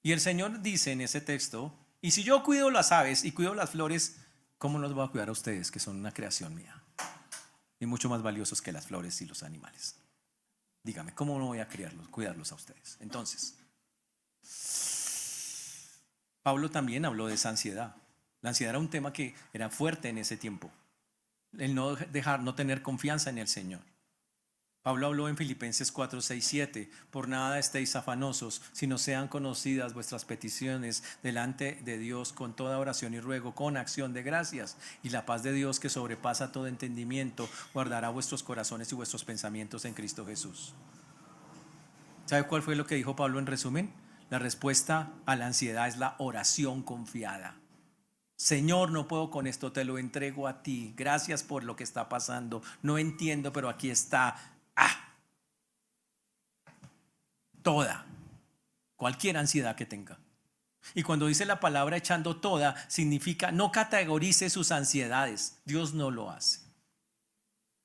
Y el Señor dice en ese texto, y si yo cuido las aves y cuido las flores, ¿cómo los voy a cuidar a ustedes que son una creación mía? Y mucho más valiosos que las flores y los animales. Dígame, ¿cómo no voy a cuidarlos a ustedes? Entonces, Pablo también habló de esa ansiedad. La ansiedad era un tema que era fuerte en ese tiempo. El no tener confianza en el Señor. Pablo habló en Filipenses 4, 6, 7, por nada estéis afanosos, sino sean conocidas vuestras peticiones delante de Dios con toda oración y ruego, con acción de gracias, y la paz de Dios que sobrepasa todo entendimiento, guardará vuestros corazones y vuestros pensamientos en Cristo Jesús. ¿Sabe cuál fue lo que dijo Pablo en resumen? La respuesta a la ansiedad es la oración confiada. Señor, no puedo con esto, te lo entrego a ti, gracias por lo que está pasando, no entiendo, pero aquí está. Toda, cualquier ansiedad que tenga. Y cuando dice la palabra echando toda, significa no categorice sus ansiedades. Dios no lo hace.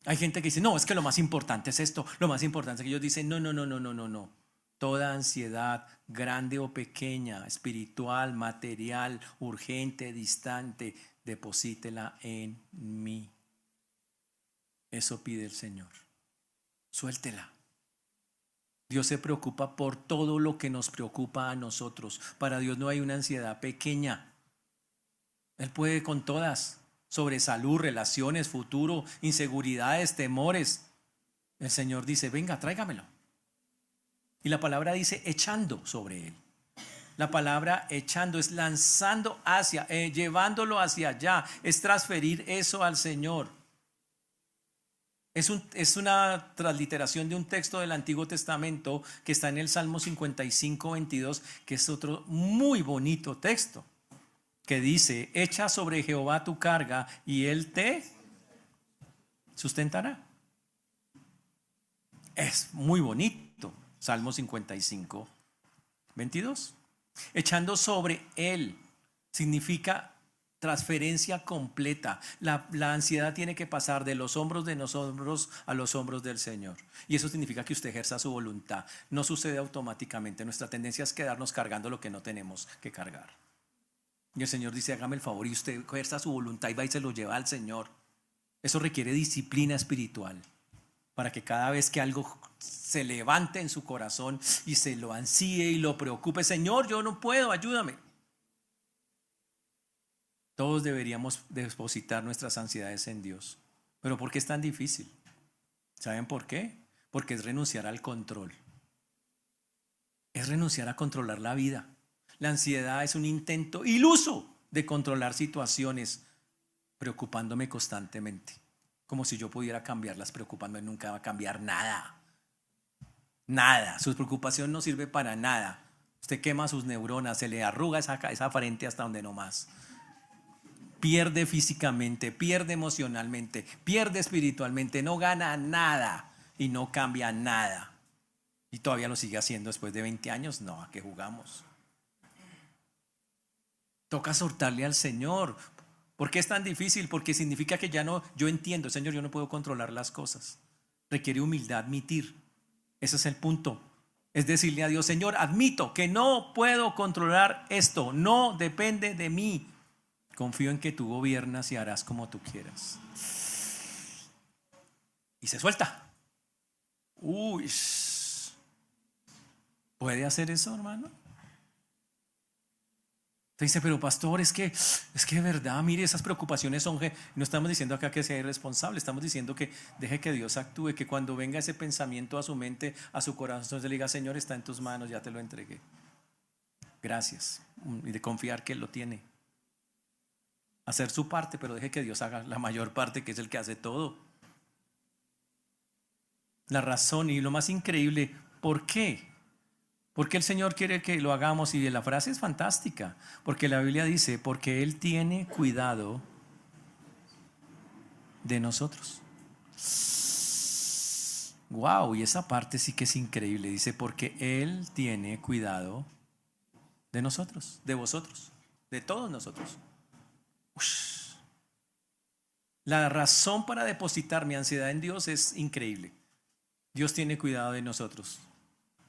Hay gente que dice, no, es que lo más importante es esto, lo más importante es que ellos dicen, no. Toda ansiedad, grande o pequeña, espiritual, material, urgente, distante, deposítela en mí. Eso pide el Señor. Suéltela. Dios se preocupa por todo lo que nos preocupa a nosotros. Para Dios no hay una ansiedad pequeña. Él puede con todas, sobre salud, relaciones, futuro, inseguridades, temores. El Señor dice, venga, tráigamelo. Y la palabra dice echando sobre él. La palabra echando es lanzando hacia, llevándolo hacia allá, es transferir eso al Señor. Es una transliteración de un texto del Antiguo Testamento que está en el Salmo 55, 22, que es otro muy bonito texto, que dice, echa sobre Jehová tu carga y Él te sustentará. Es muy bonito, Salmo 55, 22. Echando sobre Él significa transferencia completa. La ansiedad tiene que pasar de los hombros de nosotros a los hombros del Señor. Y eso significa que usted ejerza su voluntad. No sucede automáticamente. Nuestra tendencia es quedarnos cargando lo que no tenemos que cargar. Y el Señor dice, hágame el favor, y usted ejerza su voluntad y va y se lo lleva al Señor. Eso requiere disciplina espiritual. Para que cada vez que algo se levante en su corazón y se lo ansíe y lo preocupe, Señor, yo no puedo, ayúdame. Todos deberíamos depositar nuestras ansiedades en Dios. ¿Pero por qué es tan difícil? ¿Saben por qué? Porque es renunciar al control. Es renunciar a controlar la vida. La ansiedad es un intento iluso de controlar situaciones. preocupándome constantemente, como si yo pudiera cambiarlas preocupándome. Nunca va a cambiar nada. Nada. Su preocupación no sirve para nada. Usted quema sus neuronas, se le arruga esa frente hasta donde no más. Pierde físicamente, pierde emocionalmente, pierde espiritualmente, no gana nada y no cambia nada. Y todavía lo sigue haciendo después de 20 años. No, ¿a qué jugamos? Toca soltarle al Señor. ¿Por qué es tan difícil? Porque significa que ya no, yo entiendo, Señor, yo no puedo controlar las cosas. Requiere humildad admitir. Ese es el punto. Es decirle a Dios, Señor, admito que no puedo controlar esto, no depende de mí. Confío en que tú gobiernas y harás como tú quieras. Y se suelta. Uy, ¿puede hacer eso, hermano? Te dice, pero pastor, es que de verdad, mire, esas preocupaciones son, no estamos diciendo acá que sea irresponsable, estamos diciendo que deje que Dios actúe, que cuando venga ese pensamiento a su mente, a su corazón, se le diga, Señor, está en tus manos, ya te lo entregué. Gracias. Y de confiar que Él lo tiene. Hacer su parte, pero deje que Dios haga la mayor parte, que es el que hace todo. La razón y lo más increíble, ¿por qué? Porque el Señor quiere que lo hagamos, y la frase es fantástica, porque la Biblia dice, porque Él tiene cuidado de nosotros. Wow, y esa parte sí que es increíble. Dice, porque Él tiene cuidado de nosotros, de vosotros, de todos nosotros. Ush. La razón para depositar mi ansiedad en Dios es increíble. Dios tiene cuidado de nosotros.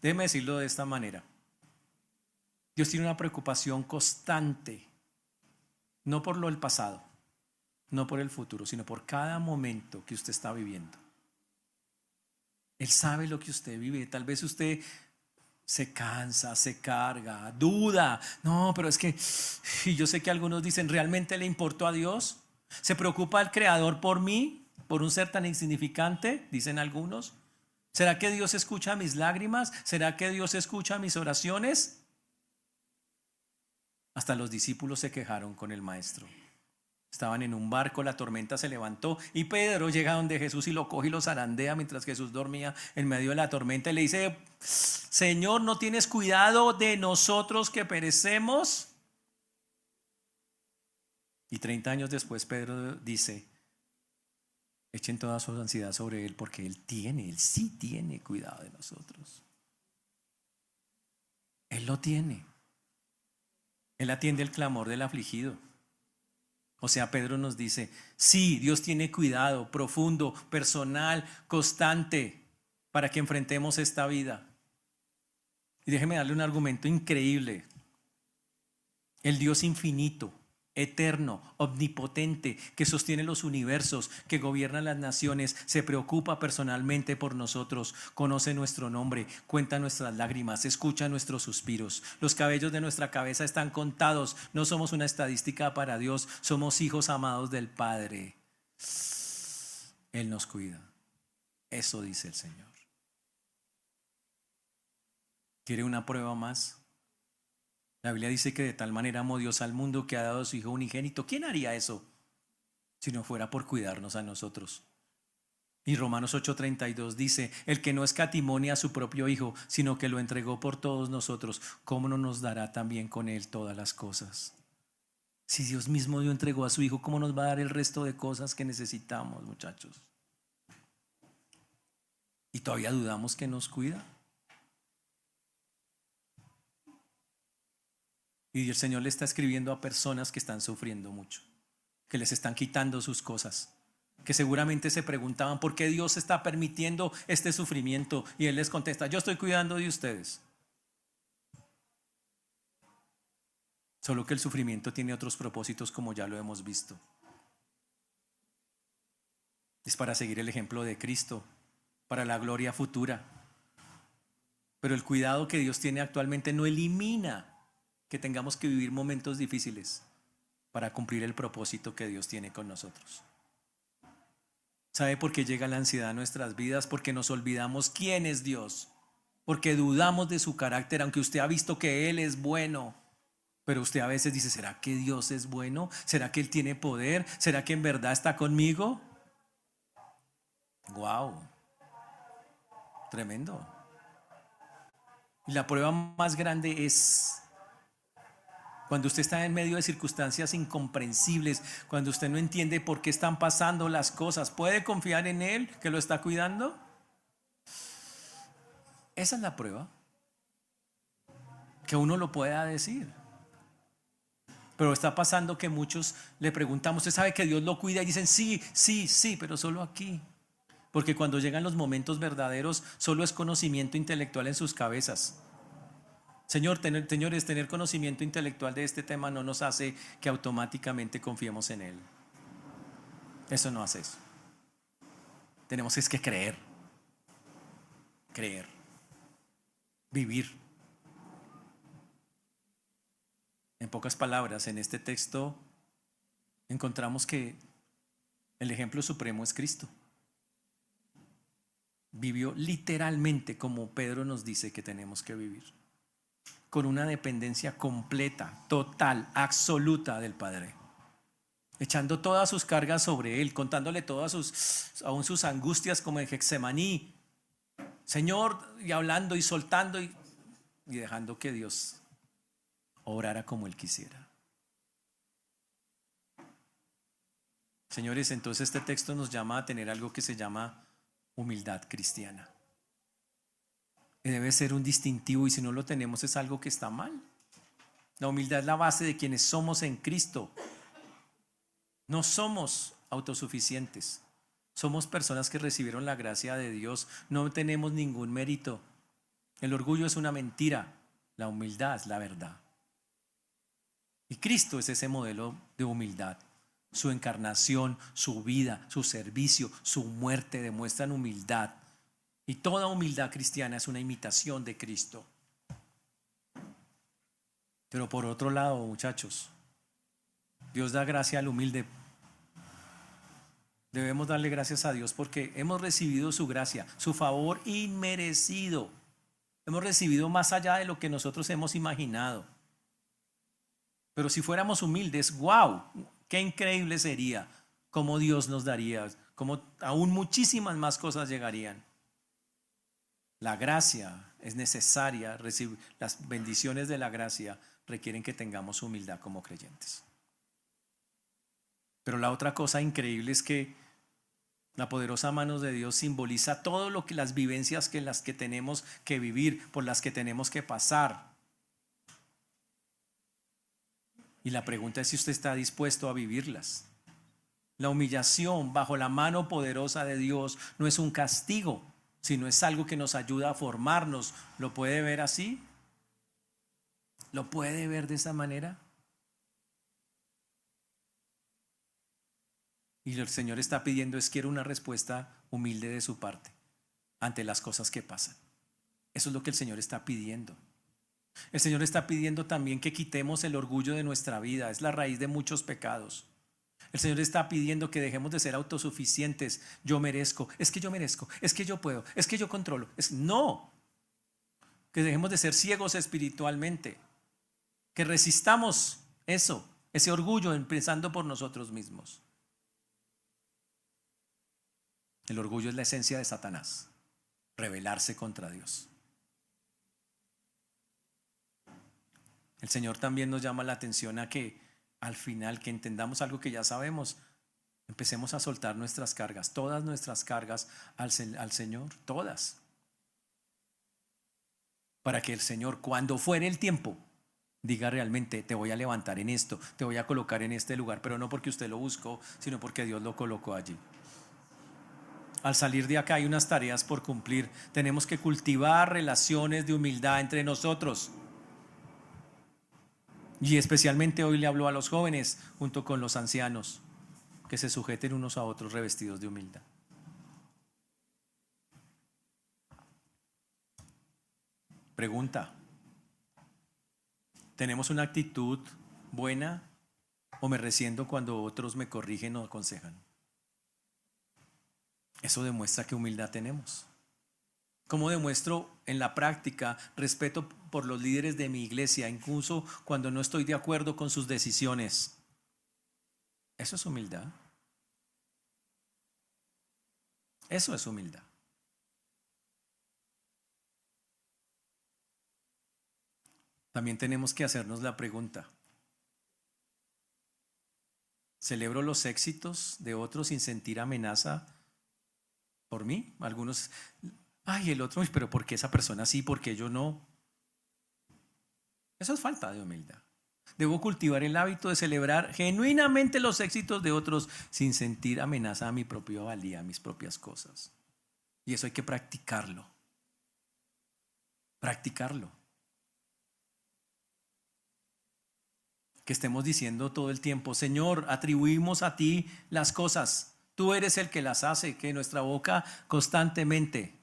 Déjeme decirlo de esta manera. Dios tiene una preocupación constante, no por lo del pasado, no por el futuro, sino por cada momento que usted está viviendo. Él sabe lo que usted vive. Tal vez usted se cansa, se carga, duda. No, pero es que, y yo sé que algunos dicen, ¿realmente le importó a Dios? ¿Se preocupa el Creador por mí, por un ser tan insignificante? Dicen algunos. ¿Será que Dios escucha mis lágrimas? ¿Será que Dios escucha mis oraciones? Hasta los discípulos se quejaron con el maestro. Estaban en un barco, la tormenta se levantó y Pedro llega donde Jesús y lo coge y lo zarandea mientras Jesús dormía en medio de la tormenta y le dice, Señor, ¿no tienes cuidado de nosotros que perecemos? Y 30 años después Pedro dice, echen toda su ansiedad sobre Él porque Él sí tiene cuidado de nosotros. Él lo tiene. Él atiende el clamor del afligido. O sea, Pedro nos dice, sí, Dios tiene cuidado profundo, personal, constante para que enfrentemos esta vida. Y déjeme darle un argumento increíble. El Dios infinito, eterno, omnipotente, que sostiene los universos, que gobierna las naciones, se preocupa personalmente por nosotros, conoce nuestro nombre, cuenta nuestras lágrimas, escucha nuestros suspiros. Los cabellos de nuestra cabeza están contados. No somos una estadística para Dios, somos hijos amados del Padre. Él nos cuida. Eso dice el Señor. ¿Quiere una prueba más? La Biblia dice que de tal manera amó Dios al mundo que ha dado a su Hijo unigénito. ¿Quién haría eso si no fuera por cuidarnos a nosotros? Y Romanos 8:32 dice, el que no escatimó a su propio Hijo, sino que lo entregó por todos nosotros, ¿cómo no nos dará también con Él todas las cosas? Si Dios mismo dio entregó a su Hijo, ¿cómo nos va a dar el resto de cosas que necesitamos, muchachos? ¿Y todavía dudamos que nos cuida? Y el Señor le está escribiendo a personas que están sufriendo mucho, que les están quitando sus cosas, que seguramente se preguntaban por qué Dios está permitiendo este sufrimiento. Y Él les contesta, yo estoy cuidando de ustedes. Solo que el sufrimiento tiene otros propósitos, como ya lo hemos visto. Es para seguir el ejemplo de Cristo, para la gloria futura. Pero el cuidado que Dios tiene actualmente no elimina que tengamos que vivir momentos difíciles para cumplir el propósito que Dios tiene con nosotros. ¿Sabe por qué llega la ansiedad a nuestras vidas? Porque nos olvidamos quién es Dios, porque dudamos de su carácter, aunque usted ha visto que Él es bueno, Pero usted a veces dice, ¿será que Dios es bueno? ¿Será que Él tiene poder? ¿Será que en verdad está conmigo? ¡Wow! Tremendo. Y la prueba más grande es cuando usted está en medio de circunstancias incomprensibles, cuando usted no entiende por qué están pasando las cosas. ¿Puede confiar en Él que lo está cuidando? Esa es la prueba. Que uno lo pueda decir. Pero está pasando que muchos le preguntamos, ¿usted sabe que Dios lo cuida? Y dicen, sí, sí, sí, pero solo aquí. Porque cuando llegan los momentos verdaderos, solo es conocimiento intelectual en sus cabezas. Señores, tener conocimiento intelectual de este tema no nos hace que automáticamente confiemos en Él. Eso no hace eso. Tenemos es que creer, vivir. En pocas palabras, en este texto encontramos que el ejemplo supremo es Cristo. Vivió literalmente como Pedro nos dice que tenemos que vivir, con una dependencia completa, total, absoluta del Padre, echando todas sus cargas sobre Él, contándole todas aún sus angustias como en Getsemaní, Señor, y hablando y soltando y dejando que Dios obrara como Él quisiera. Señores, entonces este texto nos llama a tener algo que se llama humildad cristiana. Y debe ser un distintivo, y si no lo tenemos es algo que está mal. La humildad es la base de quienes somos en Cristo. No somos autosuficientes. Somos personas que recibieron la gracia de Dios. No tenemos ningún mérito. El orgullo es una mentira. La humildad es la verdad. Y Cristo es ese modelo de humildad. Su encarnación, su vida, su servicio, su muerte demuestran humildad. Y toda humildad cristiana es una imitación de Cristo. Pero por otro lado, muchachos, Dios da gracia al humilde. Debemos darle gracias a Dios porque hemos recibido su gracia, su favor inmerecido. Hemos recibido más allá de lo que nosotros hemos imaginado. Pero si fuéramos humildes, wow, qué increíble sería cómo Dios nos daría, cómo aún muchísimas más cosas llegarían. La gracia es necesaria, las bendiciones de la gracia requieren que tengamos humildad como creyentes. Pero la otra cosa increíble es que la poderosa mano de Dios simboliza todo lo que las vivencias que las que tenemos que vivir, por las que tenemos que pasar. Y la pregunta es si usted está dispuesto a vivirlas. La humillación bajo la mano poderosa de Dios no es un castigo, sino es algo que nos ayuda a formarnos. ¿Lo puede ver así? ¿Lo puede ver de esa manera? Y el Señor está pidiendo es quiero una respuesta humilde de su parte ante las cosas que pasan. Eso es lo que el Señor está pidiendo. El Señor está pidiendo también que quitemos el orgullo de nuestra vida. Es la raíz de muchos pecados. El Señor está pidiendo que dejemos de ser autosuficientes. Yo merezco, es que yo puedo, es que yo controlo. No, que dejemos de ser ciegos espiritualmente. Que resistamos eso, ese orgullo, empezando por nosotros mismos. El orgullo es la esencia de Satanás, rebelarse contra Dios. El Señor también nos llama la atención a que al final que entendamos algo que ya sabemos, empecemos a soltar nuestras cargas, todas nuestras cargas al Señor, todas. Para que el Señor, cuando fuere el tiempo, diga realmente, te voy a levantar en esto, te voy a colocar en este lugar, pero no porque usted lo buscó, sino porque Dios lo colocó allí. Al salir de acá hay unas tareas por cumplir. Tenemos que cultivar relaciones de humildad entre nosotros. Y especialmente hoy le hablo a los jóvenes junto con los ancianos, que se sujeten unos a otros revestidos de humildad. Pregunta: ¿tenemos una actitud buena o me resiento cuando otros me corrigen o aconsejan? Eso demuestra qué humildad tenemos. ¿Cómo demuestro en la práctica respeto por los líderes de mi iglesia, incluso cuando no estoy de acuerdo con sus decisiones? Eso es humildad. Eso es humildad. También tenemos que hacernos la pregunta: ¿celebro los éxitos de otros sin sentir amenaza por mí? Algunos, ay, el otro, pero ¿por qué esa persona sí, por qué yo no? Eso es falta de humildad. Debo cultivar el hábito de celebrar genuinamente los éxitos de otros sin sentir amenaza a mi propia valía, a mis propias cosas. Y eso hay que practicarlo. Practicarlo. Que estemos diciendo todo el tiempo: Señor, atribuimos a ti las cosas. Tú eres el que las hace. Que nuestra boca constantemente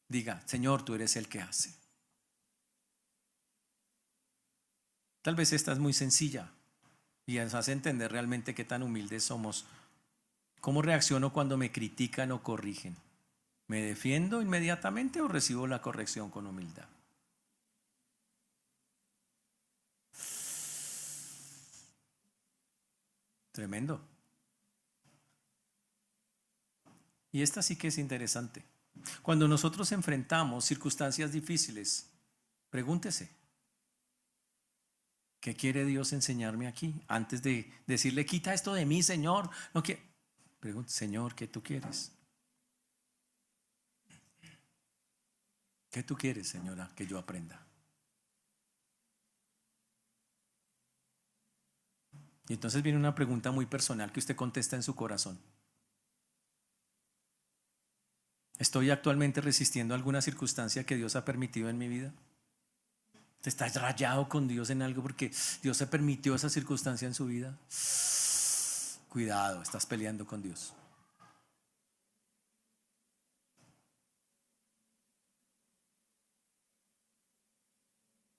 diga: Señor, tú eres el que hace. Tal vez esta es muy sencilla y nos hace entender realmente qué tan humildes somos. ¿Cómo reacciono cuando me critican o corrigen? ¿Me defiendo inmediatamente o recibo la corrección con humildad? Tremendo. Y esta sí que es interesante. Cuando nosotros enfrentamos circunstancias difíciles, pregúntese: ¿qué quiere Dios enseñarme aquí? Antes de decirle: quita esto de mí, Señor. No, pregunte: Señor, ¿qué tú quieres? ¿Qué tú quieres, Señora, que yo aprenda? Y entonces viene una pregunta muy personal que usted contesta en su corazón: ¿estoy actualmente resistiendo alguna circunstancia que Dios ha permitido en mi vida? ¿Estás rayado con Dios en algo porque Dios se permitió esa circunstancia en su vida? Cuidado, estás peleando con Dios.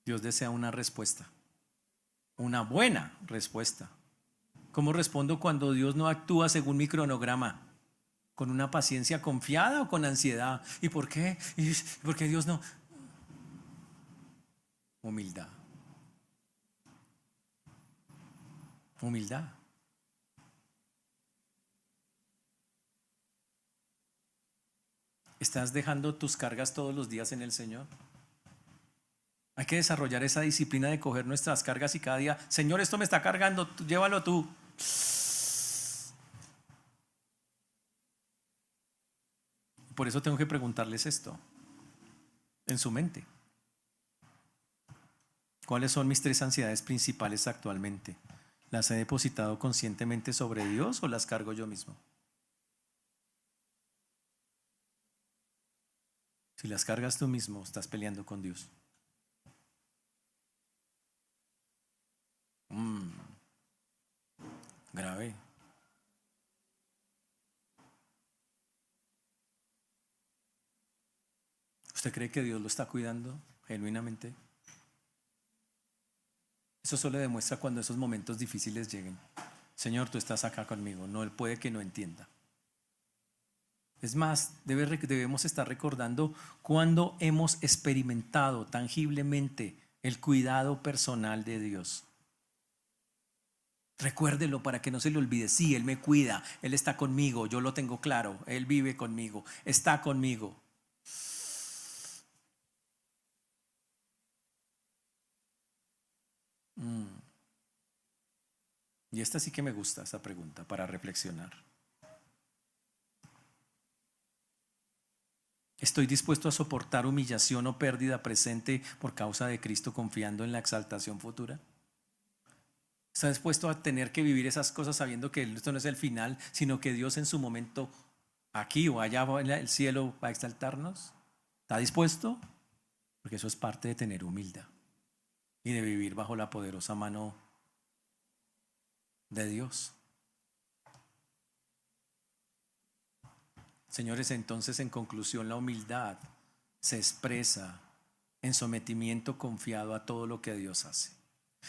Dios desea una respuesta, una buena respuesta. ¿Cómo respondo cuando Dios no actúa según mi cronograma? ¿Con una paciencia confiada o con ansiedad? ¿Y por qué? ¿Y por qué Dios no? Humildad. Humildad. ¿Estás dejando tus cargas todos los días en el Señor? Hay que desarrollar esa disciplina de coger nuestras cargas y cada día: Señor, esto me está cargando, llévalo tú. Por eso tengo que preguntarles esto en su mente: ¿cuáles son mis 3 ansiedades principales actualmente? ¿Las he depositado conscientemente sobre Dios o las cargo yo mismo? Si las cargas tú mismo, estás peleando con Dios. Grave. ¿Usted cree que Dios lo está cuidando genuinamente? Eso solo demuestra cuando esos momentos difíciles lleguen: Señor, tú estás acá conmigo. No, Él puede que no entienda. Es más, debemos estar recordando cuando hemos experimentado tangiblemente el cuidado personal de Dios. Recuérdelo para que no se le olvide: sí, Él me cuida, Él está conmigo, yo lo tengo claro, Él vive conmigo, está conmigo. Y esta sí que me gusta, esa pregunta para reflexionar. ¿Estoy dispuesto a soportar humillación o pérdida presente por causa de Cristo, confiando en la exaltación futura? ¿Está dispuesto a tener que vivir esas cosas sabiendo que esto no es el final, sino que Dios en su momento, aquí o allá en el cielo, va a exaltarnos? ¿Está dispuesto? Porque eso es parte de tener humildad y de vivir bajo la poderosa mano de Dios. Señores, entonces, en conclusión, la humildad se expresa en sometimiento confiado a todo lo que Dios hace.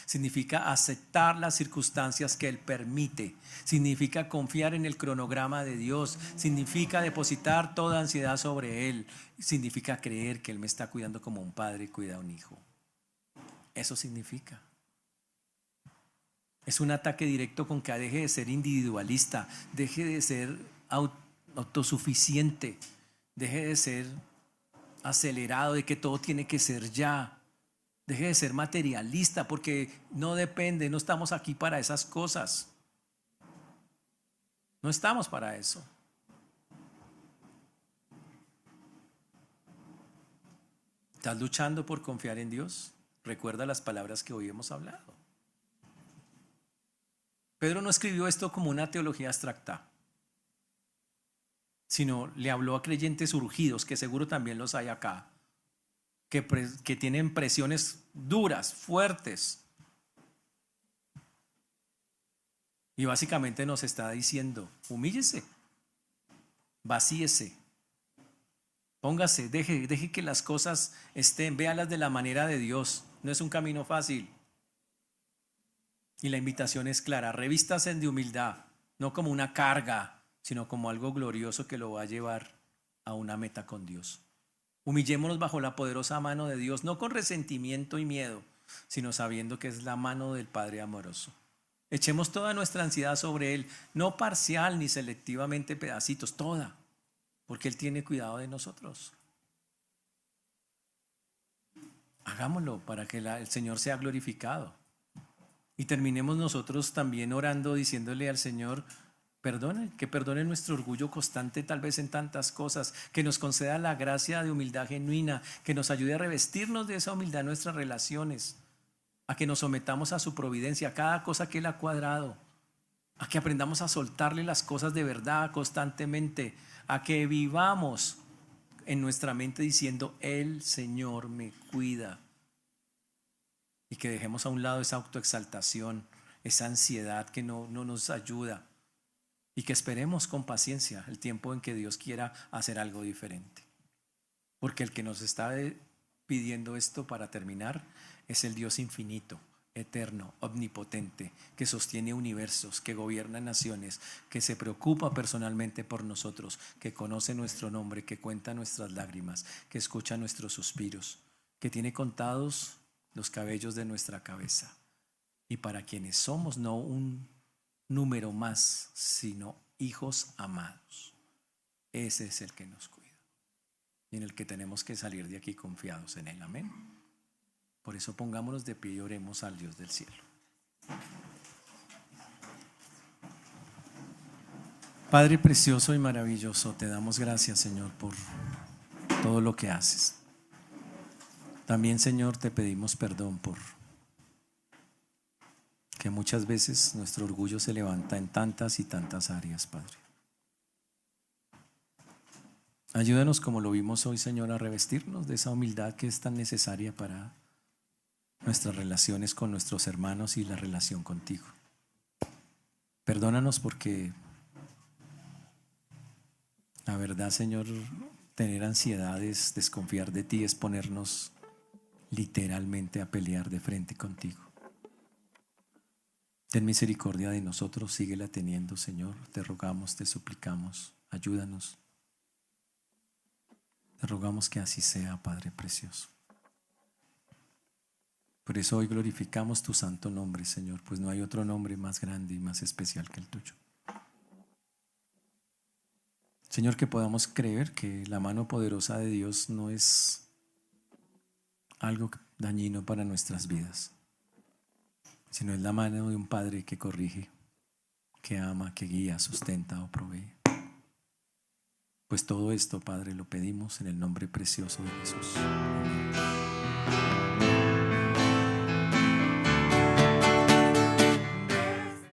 Significa aceptar las circunstancias que Él permite. Significa confiar en el cronograma de Dios. Significa depositar toda ansiedad sobre Él. Significa creer que Él me está cuidando como un padre cuida a un hijo. Eso significa. Es un ataque directo con que deje de ser individualista, deje de ser autosuficiente, deje de ser acelerado, de que todo tiene que ser ya. Deje de ser materialista, porque no depende, no estamos aquí para esas cosas. No estamos para eso. ¿Estás luchando por confiar en Dios? Recuerda las palabras que hoy hemos hablado. Pedro no escribió esto como una teología abstracta, sino le habló a creyentes urgidos, que seguro también los hay acá, que tienen presiones duras, fuertes. Y básicamente nos está diciendo: humíllese, vacíese, póngase, deje que las cosas estén, véalas de la manera de Dios. No es un camino fácil. Y la invitación es clara: revístase de humildad, no como una carga, sino como algo glorioso que lo va a llevar a una meta con Dios. Humillémonos bajo la poderosa mano de Dios, no con resentimiento y miedo, sino sabiendo que es la mano del Padre amoroso. Echemos toda nuestra ansiedad sobre Él, no parcial ni selectivamente pedacitos, toda, porque Él tiene cuidado de nosotros. Hagámoslo para que el Señor sea glorificado. Y terminemos nosotros también orando, diciéndole al Señor: que perdone nuestro orgullo constante tal vez en tantas cosas, que nos conceda la gracia de humildad genuina, que nos ayude a revestirnos de esa humildad en nuestras relaciones, a que nos sometamos a su providencia, a cada cosa que Él ha cuadrado, a que aprendamos a soltarle las cosas de verdad constantemente, a que vivamos en nuestra mente diciendo: el Señor me cuida, y que dejemos a un lado esa autoexaltación, esa ansiedad que no nos ayuda. Y que esperemos con paciencia el tiempo en que Dios quiera hacer algo diferente. Porque el que nos está pidiendo esto para terminar es el Dios infinito, eterno, omnipotente, que sostiene universos, que gobierna naciones, que se preocupa personalmente por nosotros, que conoce nuestro nombre, que cuenta nuestras lágrimas, que escucha nuestros suspiros, que tiene contados los cabellos de nuestra cabeza. Y para quienes somos no un número más, sino hijos amados. Ese es el que nos cuida y en el que tenemos que salir de aquí confiados en Él. Amén. Por eso pongámonos de pie y oremos al Dios del cielo. Padre precioso y maravilloso, te damos gracias, Señor, por todo lo que haces. También, Señor, te pedimos perdón por que muchas veces nuestro orgullo se levanta en tantas y tantas áreas, Padre. Ayúdanos, como lo vimos hoy, Señor, a revestirnos de esa humildad que es tan necesaria para nuestras relaciones con nuestros hermanos y la relación contigo. Perdónanos porque la verdad, Señor, tener ansiedades, desconfiar de ti es ponernos literalmente a pelear de frente contigo. Ten misericordia de nosotros, síguela teniendo, Señor. Te rogamos, te suplicamos, ayúdanos. Te rogamos que así sea, Padre precioso. Por eso hoy glorificamos tu santo nombre, Señor, pues no hay otro nombre más grande y más especial que el tuyo. Señor, que podamos creer que la mano poderosa de Dios no es algo dañino para nuestras vidas, sino es la mano de un Padre que corrige, que ama, que guía, sustenta o provee. Pues todo esto, Padre, lo pedimos en el nombre precioso de Jesús. Amén.